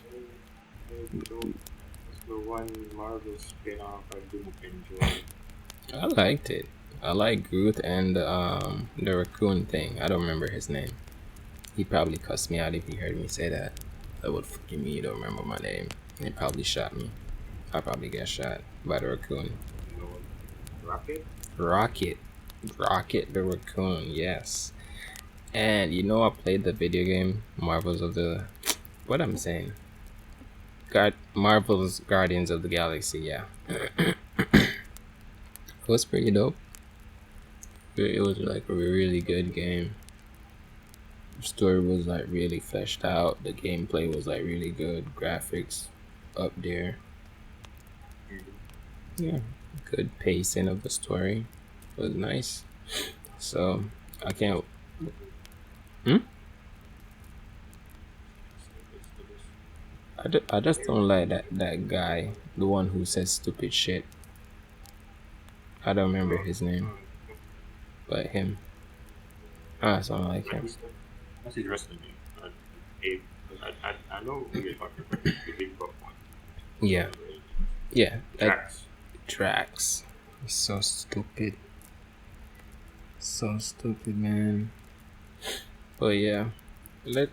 the one Marvel spin-off I didn't enjoy. I liked it. I like Groot and the raccoon thing. I don't remember his name. He probably cussed me out if he heard me say that. That would fucking me. You don't remember my name. He probably shot me. I'll probably get shot by the raccoon. No, Rocket? Rocket the raccoon, yes. And you know I played the video game Marvels of the what I'm saying. Marvel's Guardians of the Galaxy, yeah. It was pretty dope. It was like a really good game. The story was like really fleshed out. The gameplay was like really good. Graphics up there. Yeah, good pacing of the story was nice. So I can't. I just don't like that guy, the one who says stupid shit. I don't remember his name, but him. I don't like him. What's his wrestling name? Abe. I know who you're talking about. The big buff one. Yeah, yeah. Drax. Drax. He's so stupid. So stupid, man. But yeah,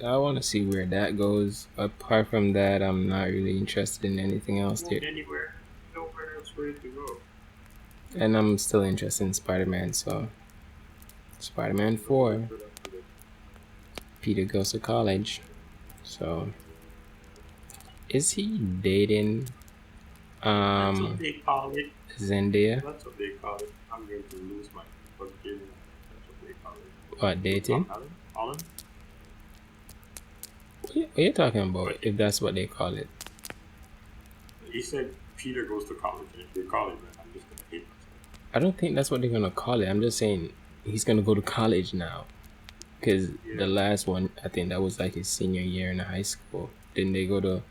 I want to see where that goes. Apart from that, I'm not really interested in anything else. Nowhere else for it to go. And I'm still interested in Spider-Man. So, Spider-Man 4. Peter goes to college. So, is he dating? That's what they call it. Zendaya. That's what they call it. I'm going to lose my positivity. That's what they call it. What, dating? Holland? What are you talking about? If that's what they call it. He said Peter goes to college, and if they call it that, I'm just gonna hate myself. I don't think that's what they're gonna call it. I'm just saying he's gonna go to college now. Because the last one, I think that was like his senior year in high school. Didn't they go to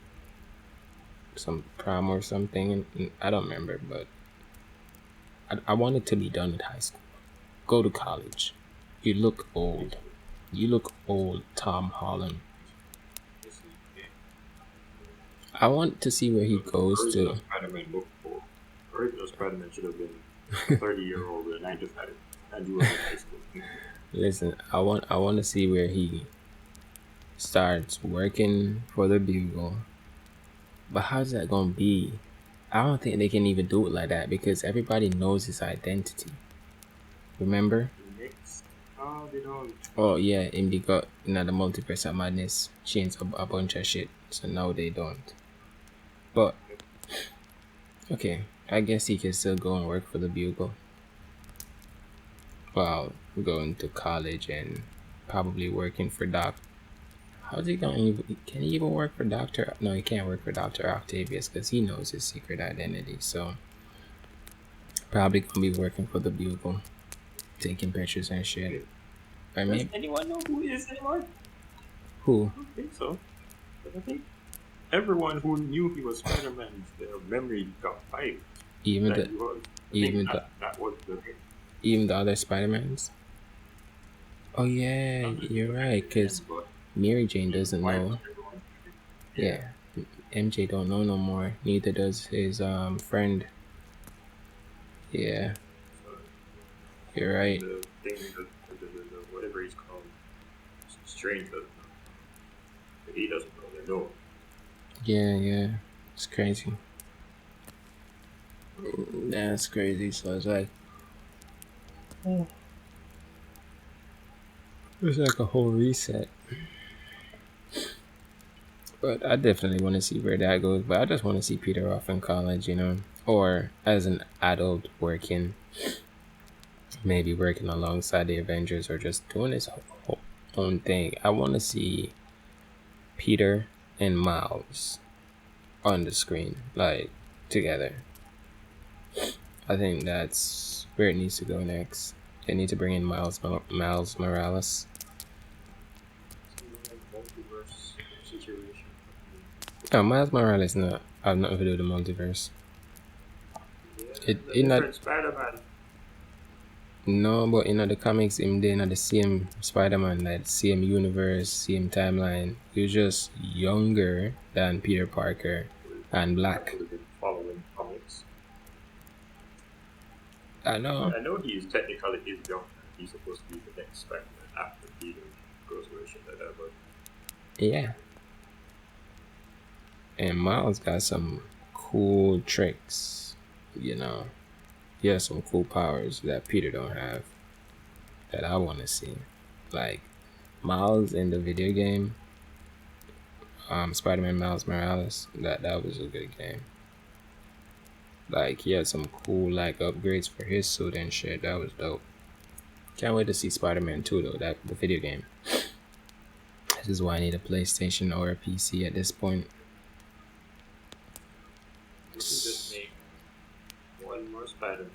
some prom or something? I don't remember, but I wanted to be done with high school. Go to college. You look old. You look old, Tom Holland. I want to see where he goes to. Spider-Man looked old. Original Spider-Man should have been 30-year-old, and I just had it. And you were in high school. Listen, I want to see where he starts working for the Bugle. But how's that gonna be? I don't think they can even do it like that because everybody knows his identity. Remember? Oh, they don't. Oh yeah, MD got the multiverse of madness changed a bunch of shit, so now they don't. But okay, I guess he can still go and work for the Bugle. While going to college and probably working for Doc. How's he going? Can he even work for Doctor? No, he can't work for Dr. Octavius because he knows his secret identity. So probably gonna be working for the Bugle, taking pictures and shit. I mean, does anyone know who he is anymore? Who? I don't think so. But I think everyone who knew he was Spider-Man, their memory got wiped. Even that was the thing. Even the other Spider-Mans? Oh yeah, you're right, because Mary Jane doesn't know. Yeah, MJ don't know no more. Neither does his friend. Yeah, you're right. The thing, whatever he's called, Strange doesn't know. But he doesn't know. They know. Yeah, it's crazy. That's crazy. So it's like, it's like a whole reset. But I definitely want to see where that goes. But I just want to see Peter off in college, you know, or as an adult working, maybe working alongside the Avengers or just doing his own thing. I want to see Peter and Miles on the screen, like together. I think that's where it needs to go next. They need to bring in Miles Morales. Multiverse situation. No, Miles Morales not have nothing to do with the multiverse. Yeah, the It not different Spider-Man. no, but in the comics, him they not the same Spider-Man, like same universe, same timeline. He was just younger than Peter Parker and I black. could have been following comics. I know. I know he's technically he's young. He's supposed to be the next Spider-Man after Peter goes away, shit like that. But Yeah. And Miles got some cool tricks, you know. He has some cool powers that Peter don't have that I want to see. Like Miles in the video game, Spider-Man Miles Morales. That was a good game. Like he had some cool like upgrades for his suit and shit. That was dope. Can't wait to see Spider-Man 2 though. That the video game. This is why I need a PlayStation or a PC at this point. you can just make one more Spider-Man.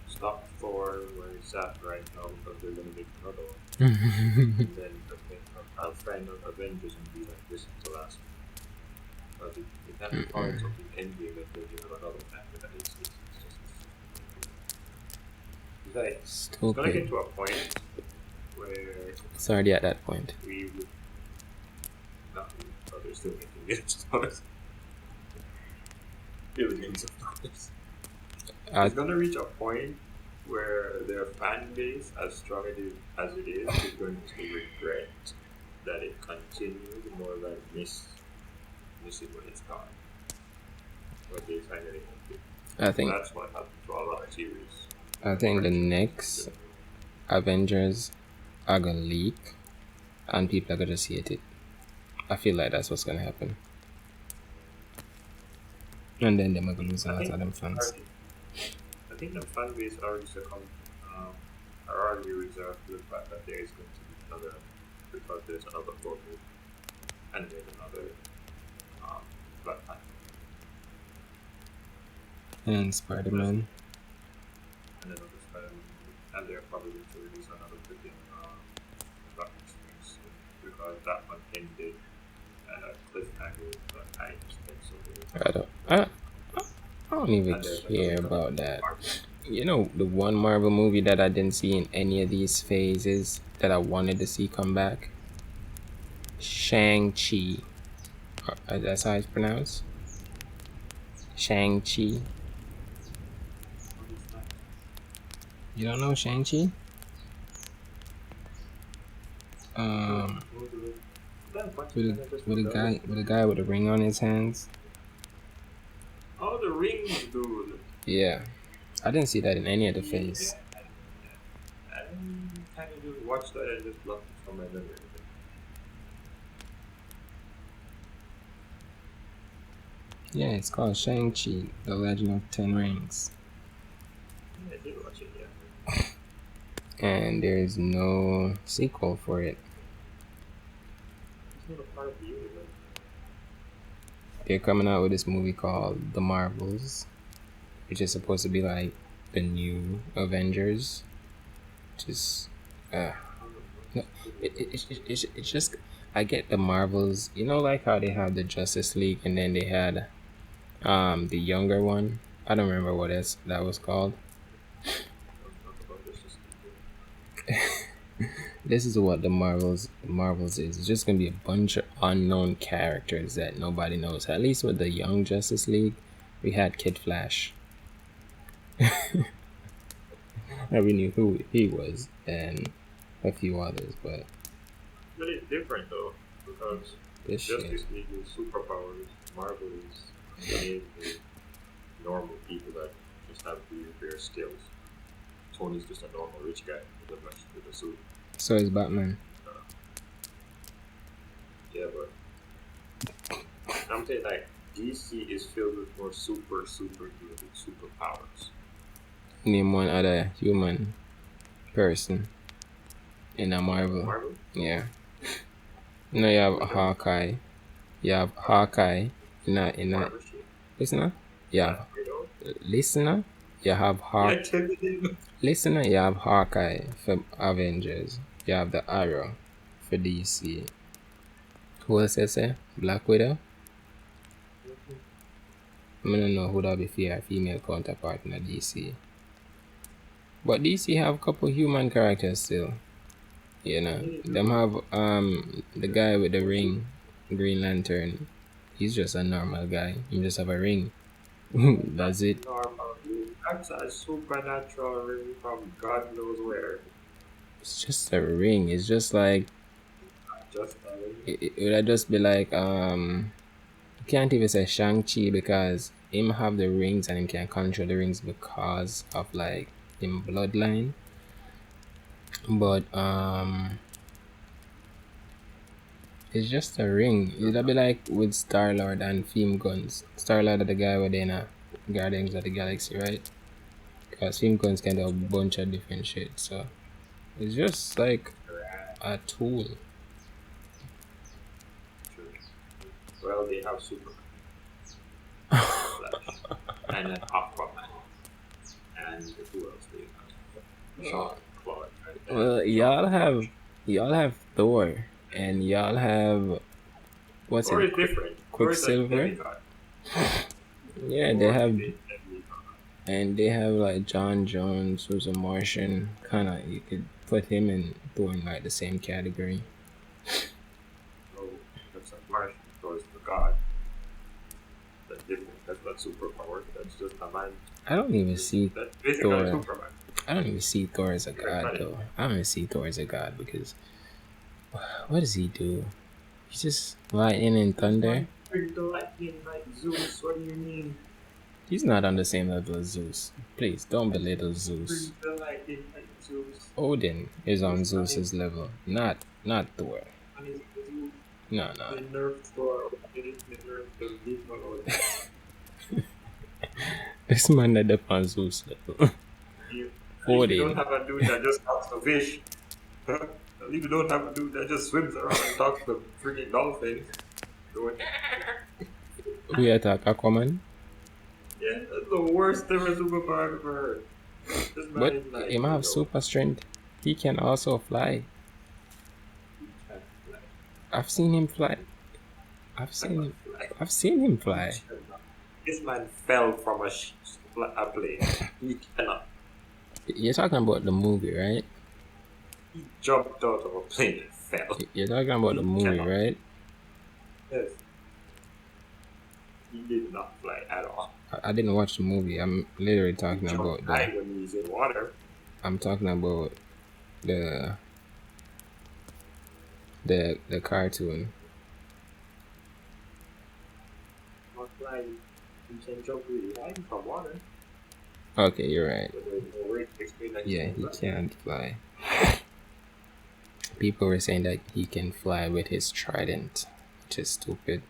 Stop Thor where he's at right now because they're gonna make another one. And then I'll find out Avengers and be like, this is the last one. But it can't find something ending that they're doing another one after that. It's like, it's gonna get Stupid. to a point where It's already at that point. we would not but they're still making it. So it's billions of dollars. It's gonna reach a point where their fan base, as strong as it is going to regret that it continued more than miss it when it's gone. But they finally won't. I think That's what happened to a lot of series. I think the next Avengers are gonna leak and people are gonna see it. I feel like that's what's gonna happen. And then they're gonna lose a lot of them fans. I think the fan base already succumbed, are already reserved to the fact that there is going to be another, because there's another Thor movie, and there's another Black Panther, And Spider-Man. and another Spider-Man movie, and they're probably going to release another freaking Doctor Strange soon, because that one ended at a cliffhanger that I just think so. I don't even care about that. You know, the one Marvel movie that I didn't see in any of these phases that I wanted to see come back? Shang-Chi. That's how it's pronounced? Shang-Chi. You don't know Shang-Chi? With a guy with a ring on his hands. Oh, the rings, dude. Yeah. I didn't see that in any of the phase. I kind of just watched that and just blocked it from my memory. Yeah, it's called Shang-Chi, The Legend of Ten Rings. Yeah, I did watch it, yeah. And there's no sequel for it. It's not a part of the universe. They're coming out with this movie called The Marvels, which is supposed to be like the new Avengers. Just, no, it's just, I get the Marvels, you know, like how they have the Justice League and then they had the younger one. I don't remember what that was called. This is what the Marvels is. It's just gonna be a bunch of unknown characters that nobody knows. At least with the Young Justice League, we had Kid Flash. And we knew who he was and a few others, but it's different though, because this Justice shit. League is superpowers, Marvel is amazing normal people that just have their skills. Tony's just a normal rich guy with a suit. So is Batman. Yeah, but I'm saying like DC is filled with more super good superpowers. Name one other human person in a Marvel. Marvel? Yeah. No, you have Hawkeye. You have Hawkeye in a Marvel shit. listener. You have Black Widow. listener. You have Yeah, tell me them. listener. You have Hawkeye for Avengers. You have the Arrow for DC. Who else you say? Black Widow. I don't know who that be for your female counterpart in the DC. But DC have a couple human characters still. You know, them have the guy with the ring, Green Lantern. He's just a normal guy. He just have a ring. That's it. Normal. That's a supernatural ring from God knows where. It's just a ring. It's just like Just a ring. it would just be like you can't even say Shang-Chi because him have the rings and him can control the rings because of like him bloodline. But it's just a ring. It'll be like with Star-Lord and Theme Guns. Star-Lord are the guy within a Guardians of the Galaxy, right? Because Theme Guns can do a bunch of different shit. So it's just like a tool. Well, they have Superman, Flash, and then Aquaman, and who else do you have? Sean Claude. Well, y'all have Thor, and y'all have what's Or it? it's different. Quicksilver. Yeah, they have, and they have like John Jones, who's a Martian. Kind of, you could put him and Thor in like the same category. Oh, that's a Martian. So it's the god. That's different. That's not superpower. That's just a man. I don't even see That's basically Thor. Superman. I don't even see Thor as a god though. I don't even see Thor as a god because what does he do? He's just lightning and thunder. Bring the lightning like Zeus. What do you mean? He's not on the same level as Zeus. Please don't belittle Zeus. Bring the lightning like Zeus. Odin is on Zeus's level, not Thor. And it's Zeus. No. They nerfed Thor. They nerfed the evil Odin. This man that up on Zeus level. You Odin. don't have a dude that just talks to fish. You don't have a dude that just swims around and talks to freaking dolphins. We attack Aquaman. Yeah, that's the worst ever superpower I've ever heard. This man But is like, he might have super strength. He can also fly. I've seen him fly. I've seen him fly. This man fell from a plane. He cannot. You're talking about the movie, right? He jumped out of a plane and fell. You're talking about the movie, cannot. right? Yes. He did not fly at all. I didn't watch the movie. I'm literally talking He about jumped high when he's in water. I'm talking about the cartoon. Not flying. He can jump really high from water. Okay, you're right. But there's no way to explain that. Yeah, he can't fly. People were saying that he can fly with his trident, which is stupid.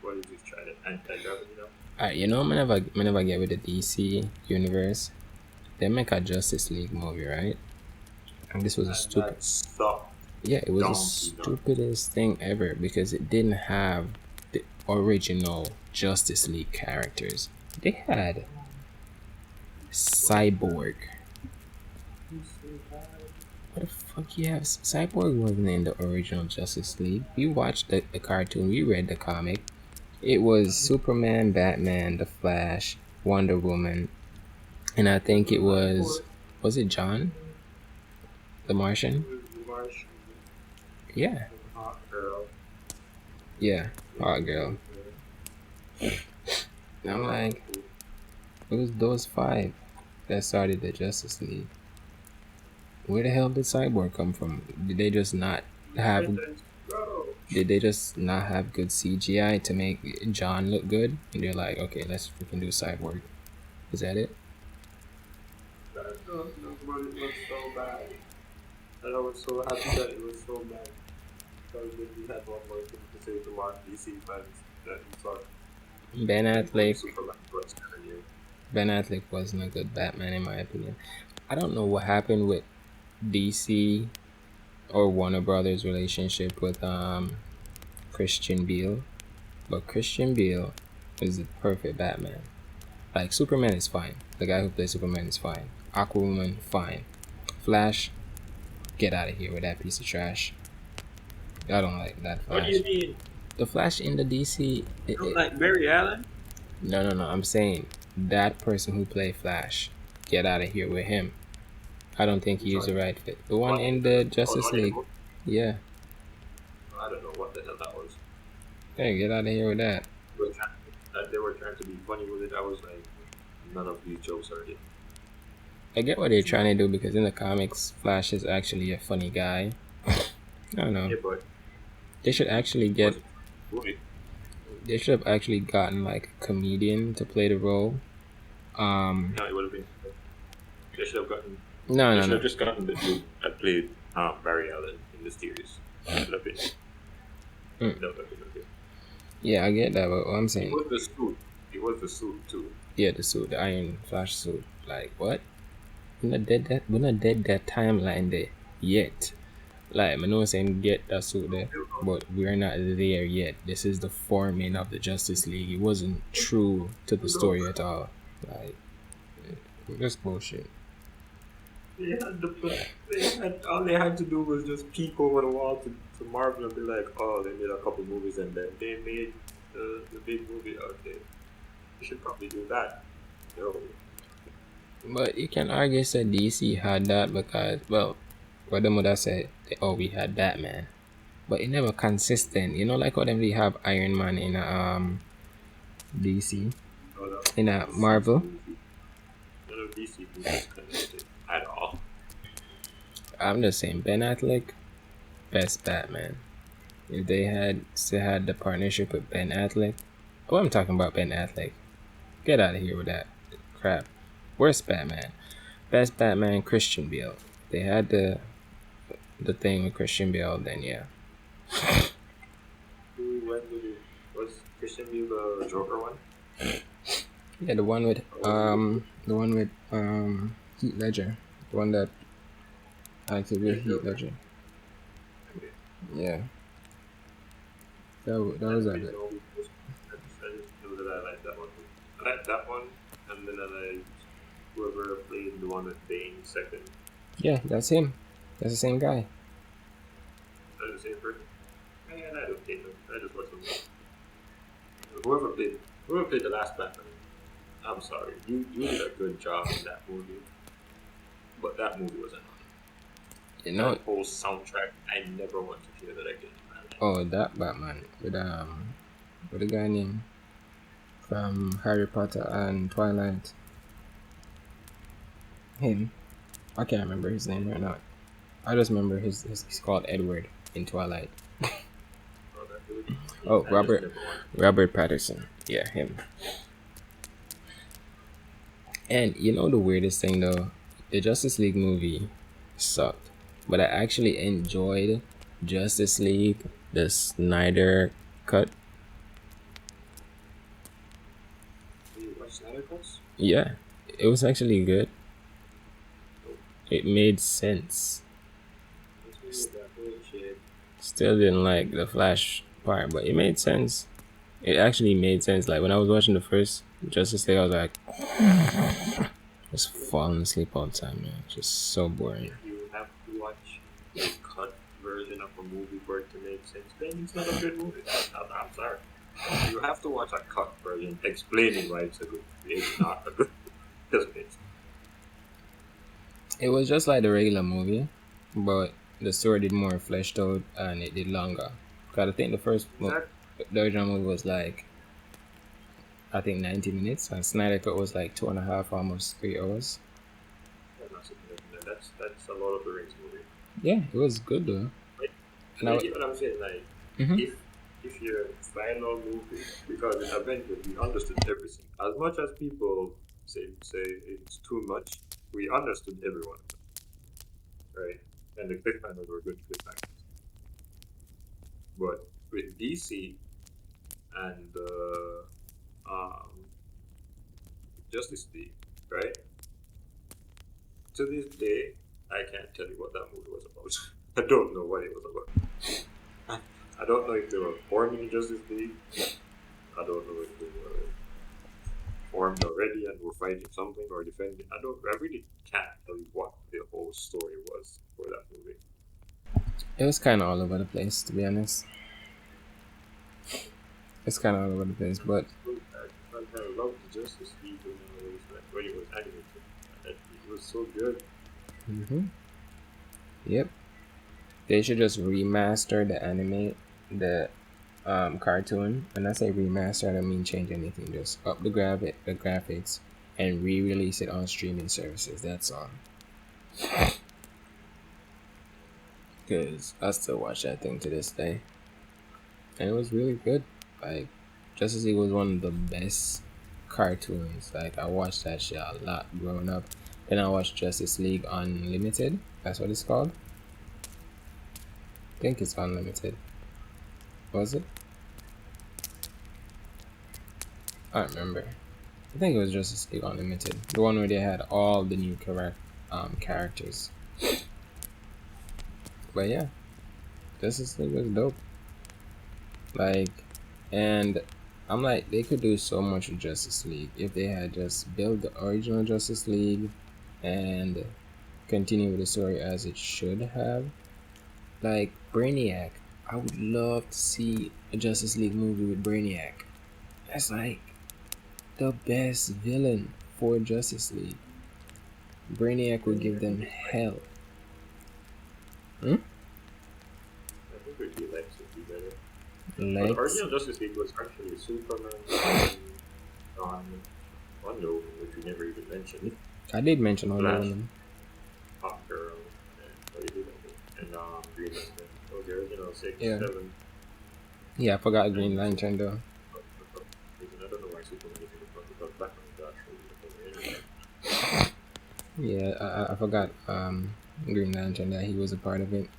What is this trident? Anti-gravity now? You know, whenever I get with the DC universe, they make a Justice League movie, right? And this was a stupid. Yeah, it was the stupidest thing ever because it didn't have the original Justice League characters. They had Cyborg. What the fuck you have? Cyborg wasn't in the original Justice League. We watched the cartoon, we read the comic. It was Superman, Batman, The Flash, Wonder Woman, and I think it was it John? The Martian? Yeah. Hot girl. Yeah, Hot Girl. And I'm like, it was those five that started the Justice League. Where the hell did Cyborg come from? Did they just not have good CGI to make John look good? And they're like, okay, let's freaking do Cyborg. Is that it? I don't know, but it was so bad. And I was so happy that it was so bad. because we had one more thing to say to Mark DC fans that he thought Ben that going Affleck. Superman was kind of new. Ben Affleck wasn't a good Batman in my opinion. I don't know what happened with DC or Warner Brothers relationship with Christian Bale, but Christian Bale is the perfect Batman. Like Superman is fine. The guy who plays Superman is fine. Aquaman, fine. Flash, get out of here with that piece of trash. I don't like that What do Flash. you mean? The Flash in the DC. You don't like Barry Allen? No. I'm saying that person who played Flash, get out of here with him. I don't think he's the right fit. The one in the Justice League. Yeah. I don't know what the hell that was. Hey, get out of here with that. They were trying to be funny with it. I was like, none of these jokes are it. I get what they're trying to do because in the comics, Flash is actually a funny guy. I don't know. Yeah, but They should actually get. wait, They should have actually gotten like a comedian to play the role. no, it would have been. They should have gotten. No, They no, should no. have just gotten the dude that played Barry Allen in the series. That would have been. Mm. That would have been okay. Yeah, I get that, but what I'm saying. It was the suit. It was the suit too. Yeah, the suit, the Iron Flash suit. Like what? We're not dead that timeline there yet. Like I know I'm saying get that suit there, but we're not there yet. This is the forming of the Justice League. It wasn't true to the story at all. Like just bullshit. They had all they had to do was just peek over the wall to Marvel and be like, oh, they made a couple movies and then they made the big movie out there. You should probably do that. No. But you can argue that DC had that because, well, what them would have said, we had Batman, but it never consistent. You know, like what them they have Iron Man in DC, in a Marvel. None of DC movies connected at all. I'm just saying, Ben Affleck, best Batman. If they had still had the partnership with Ben Affleck, oh, I'm talking about Ben Affleck. Get out of here with that crap. Worst Batman, best Batman, Christian Bale. They had the thing with Christian Bale, then yeah. Was Christian Bale the Joker one? Yeah, the one with Heath Ledger, the one that acted with Heath Ledger. Okay. Yeah, that was I it. just know that I like that one. I like that one, and then I like whoever played the one with Bane second. Yeah, that's him. That's the same guy. Is that the same person? Man, I don't hate them. I just watch them. Whoever played the last Batman, I'm sorry. You did a good job in that movie. But that movie was annoying. You know, That whole soundtrack, I never want to hear that again in my life. oh, that Batman with a guy named from Harry Potter and Twilight. Him. I can't remember his name right now. I just remember he's called Edward in Twilight. Oh, Robert Pattinson. Yeah, him. And you know the weirdest thing though, the Justice League movie sucked, but I actually enjoyed Justice League, the Snyder cut. You watch Snyder Cuts? Yeah, it was actually good. It made sense. Still didn't like the Flash part, but it made sense. It actually made sense. Like when I was watching the first Justice League, I was like, just falling asleep all the time, man. Just so boring. You have to watch a cut version of a movie for it to make sense. Then it's not a good movie. I'm sorry. You have to watch a cut version explaining why it's a good movie. It's not a good movie. It doesn't make sense. It was just like the regular movie, but the story did more fleshed out and it did longer. Cause I think the original movie was like, I think 90 minutes, and Snyder Cut was like 2.5, almost 3 hours. That's a Lord of the Rings movie. Yeah, it was good though. And I get what I'm saying, like if your final movie, because in Avengers we understood everything. As much as people say it's too much, we understood everyone, right? And the cliffhangers were good cliffhangers. But with DC and um, Justice League, right? To this day, I can't tell you what that movie was about. I don't know what it was about. I don't know if they were forming Justice League. I don't know if they were formed already and were fighting something or defending. I really can't tell you what the whole story was for that movie. It was kind of all over the place, to be honest. It's kind of all over the place, but I loved the Justice League when it was animated. It was so good. hmm yep, they should just remaster the cartoon. When I say remaster, I don't mean change anything. Just up the graphics, and re-release it on streaming services. That's all. Because I still watch that thing to this day, and it was really good. Like, Justice League was one of the best cartoons. Like, I watched that shit a lot growing up. Then I watched Justice League Unlimited. That's what it's called. I think it's Unlimited. Was it? I don't remember. I think it was Justice League Unlimited, the one where they had all the new characters. But yeah, Justice League was dope. Like, and I'm like, they could do so much with Justice League if they had just built the original Justice League and continue with the story as it should have. Like Brainiac, I would love to see a Justice League movie with Brainiac. That's like the best villain for Justice League. Brainiac would give them hell. Hmm? I think with the Lex would be better. But the Lex? original Justice League was actually Superman on Wonder Woman, which we never even mentioned. I did mention Wonder Flash, Woman. Hawk Girl, and what did I think? And Green Lantern. So the original six, Yeah. seven. Yeah, I forgot Green Lantern though. I don't know why Superman is in the front because Batman is actually the internet. Yeah, I forgot Green Lantern that he was a part of it.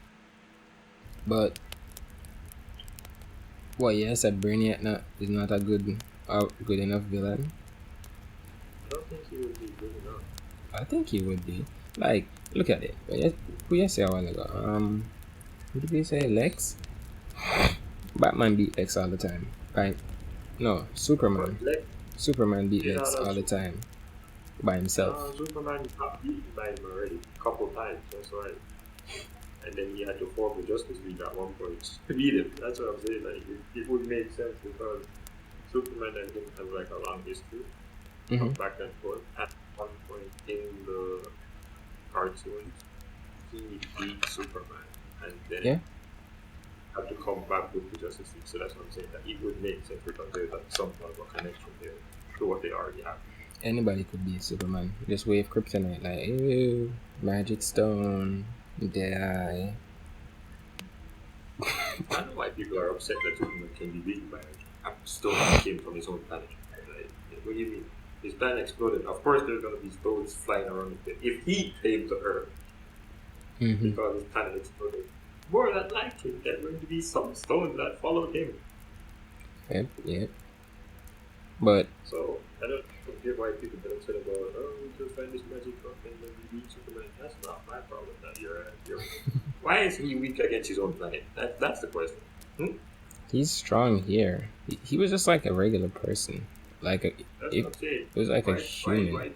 But what? Yeah, I said Brainiac is not a good enough villain. I don't think he would be good enough. I think he would be. Like, look at it. Who you say a while ago? Who did we say? Lex? Batman beat Lex all the time, right? No, Superman. But Lex, Superman beat yeah, Lex all the time by himself. Superman got beaten by him already a couple times. That's why. And then he had to form the Justice League at one point to beat him. That's what I'm saying. Like it would make sense because Superman and him have like a long history of back and forth. At one point in the cartoons, he beat Superman, and then had to come back with the Justice League. So that's what I'm saying. That it would make sense because there's like some kind of a connection there to what they already have. Anybody could be Superman. Just wave kryptonite like, ew, magic stone, die. I don't know why people are upset that Superman can be beaten by a stone that came from his own planet. Like, what do you mean? His planet exploded. Of course, there's gonna be stones flying around it. If he came to Earth because his planet exploded, more than likely there's going to be some stones that followed him. Yep. But so I don't get why people get upset about we just find this magic rock and then we beat Superman. That's not my problem. That you're why is he weak against his own planet? That's the question. He's strong here. He was just like a regular person. Like it was like a human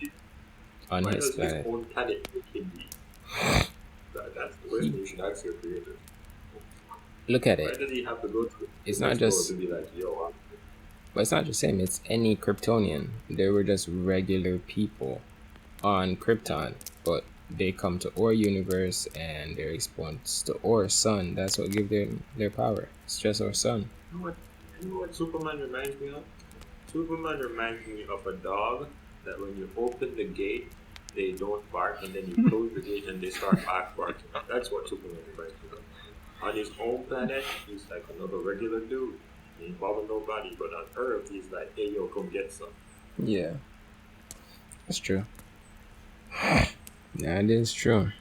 on his planet. His own planet make him weak? That's the question you should ask your creator. Look at Why it. does he have to go to it's not just to be like, yo, but it's not just him, it's any Kryptonian. They were just regular people on Krypton, but they come to our universe and they're exposed to our sun. That's what gives them their power. It's just our sun. You know what Superman reminds me of? Superman reminds me of a dog that when you open the gate, they don't bark, and then you close the gate and they start barking. That's what Superman reminds me of. On his own planet, he's like another regular dude. He ain't bother nobody, but on Earth, he's like, hey, yo, come get some. Yeah. That's true. That is true.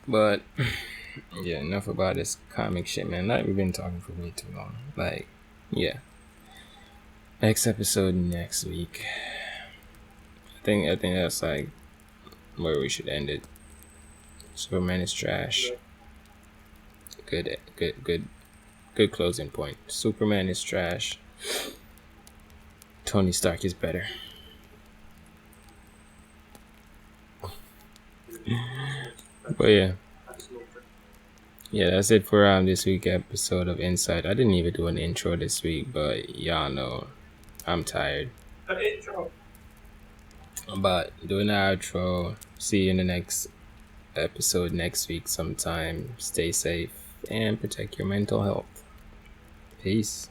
But Yeah, enough about this comic shit, man. Not we've been talking for way too long. Like, yeah. Next episode next week. I think that's like where we should end it. Superman is trash. Good closing point. Superman is trash. Tony Stark is better. But yeah. Yeah, that's it for this week episode of Insight. I didn't even do an intro this week, but y'all know I'm tired. An intro. But doing the outro. See you in the next episode next week sometime. Stay safe and protect your mental health. Peace.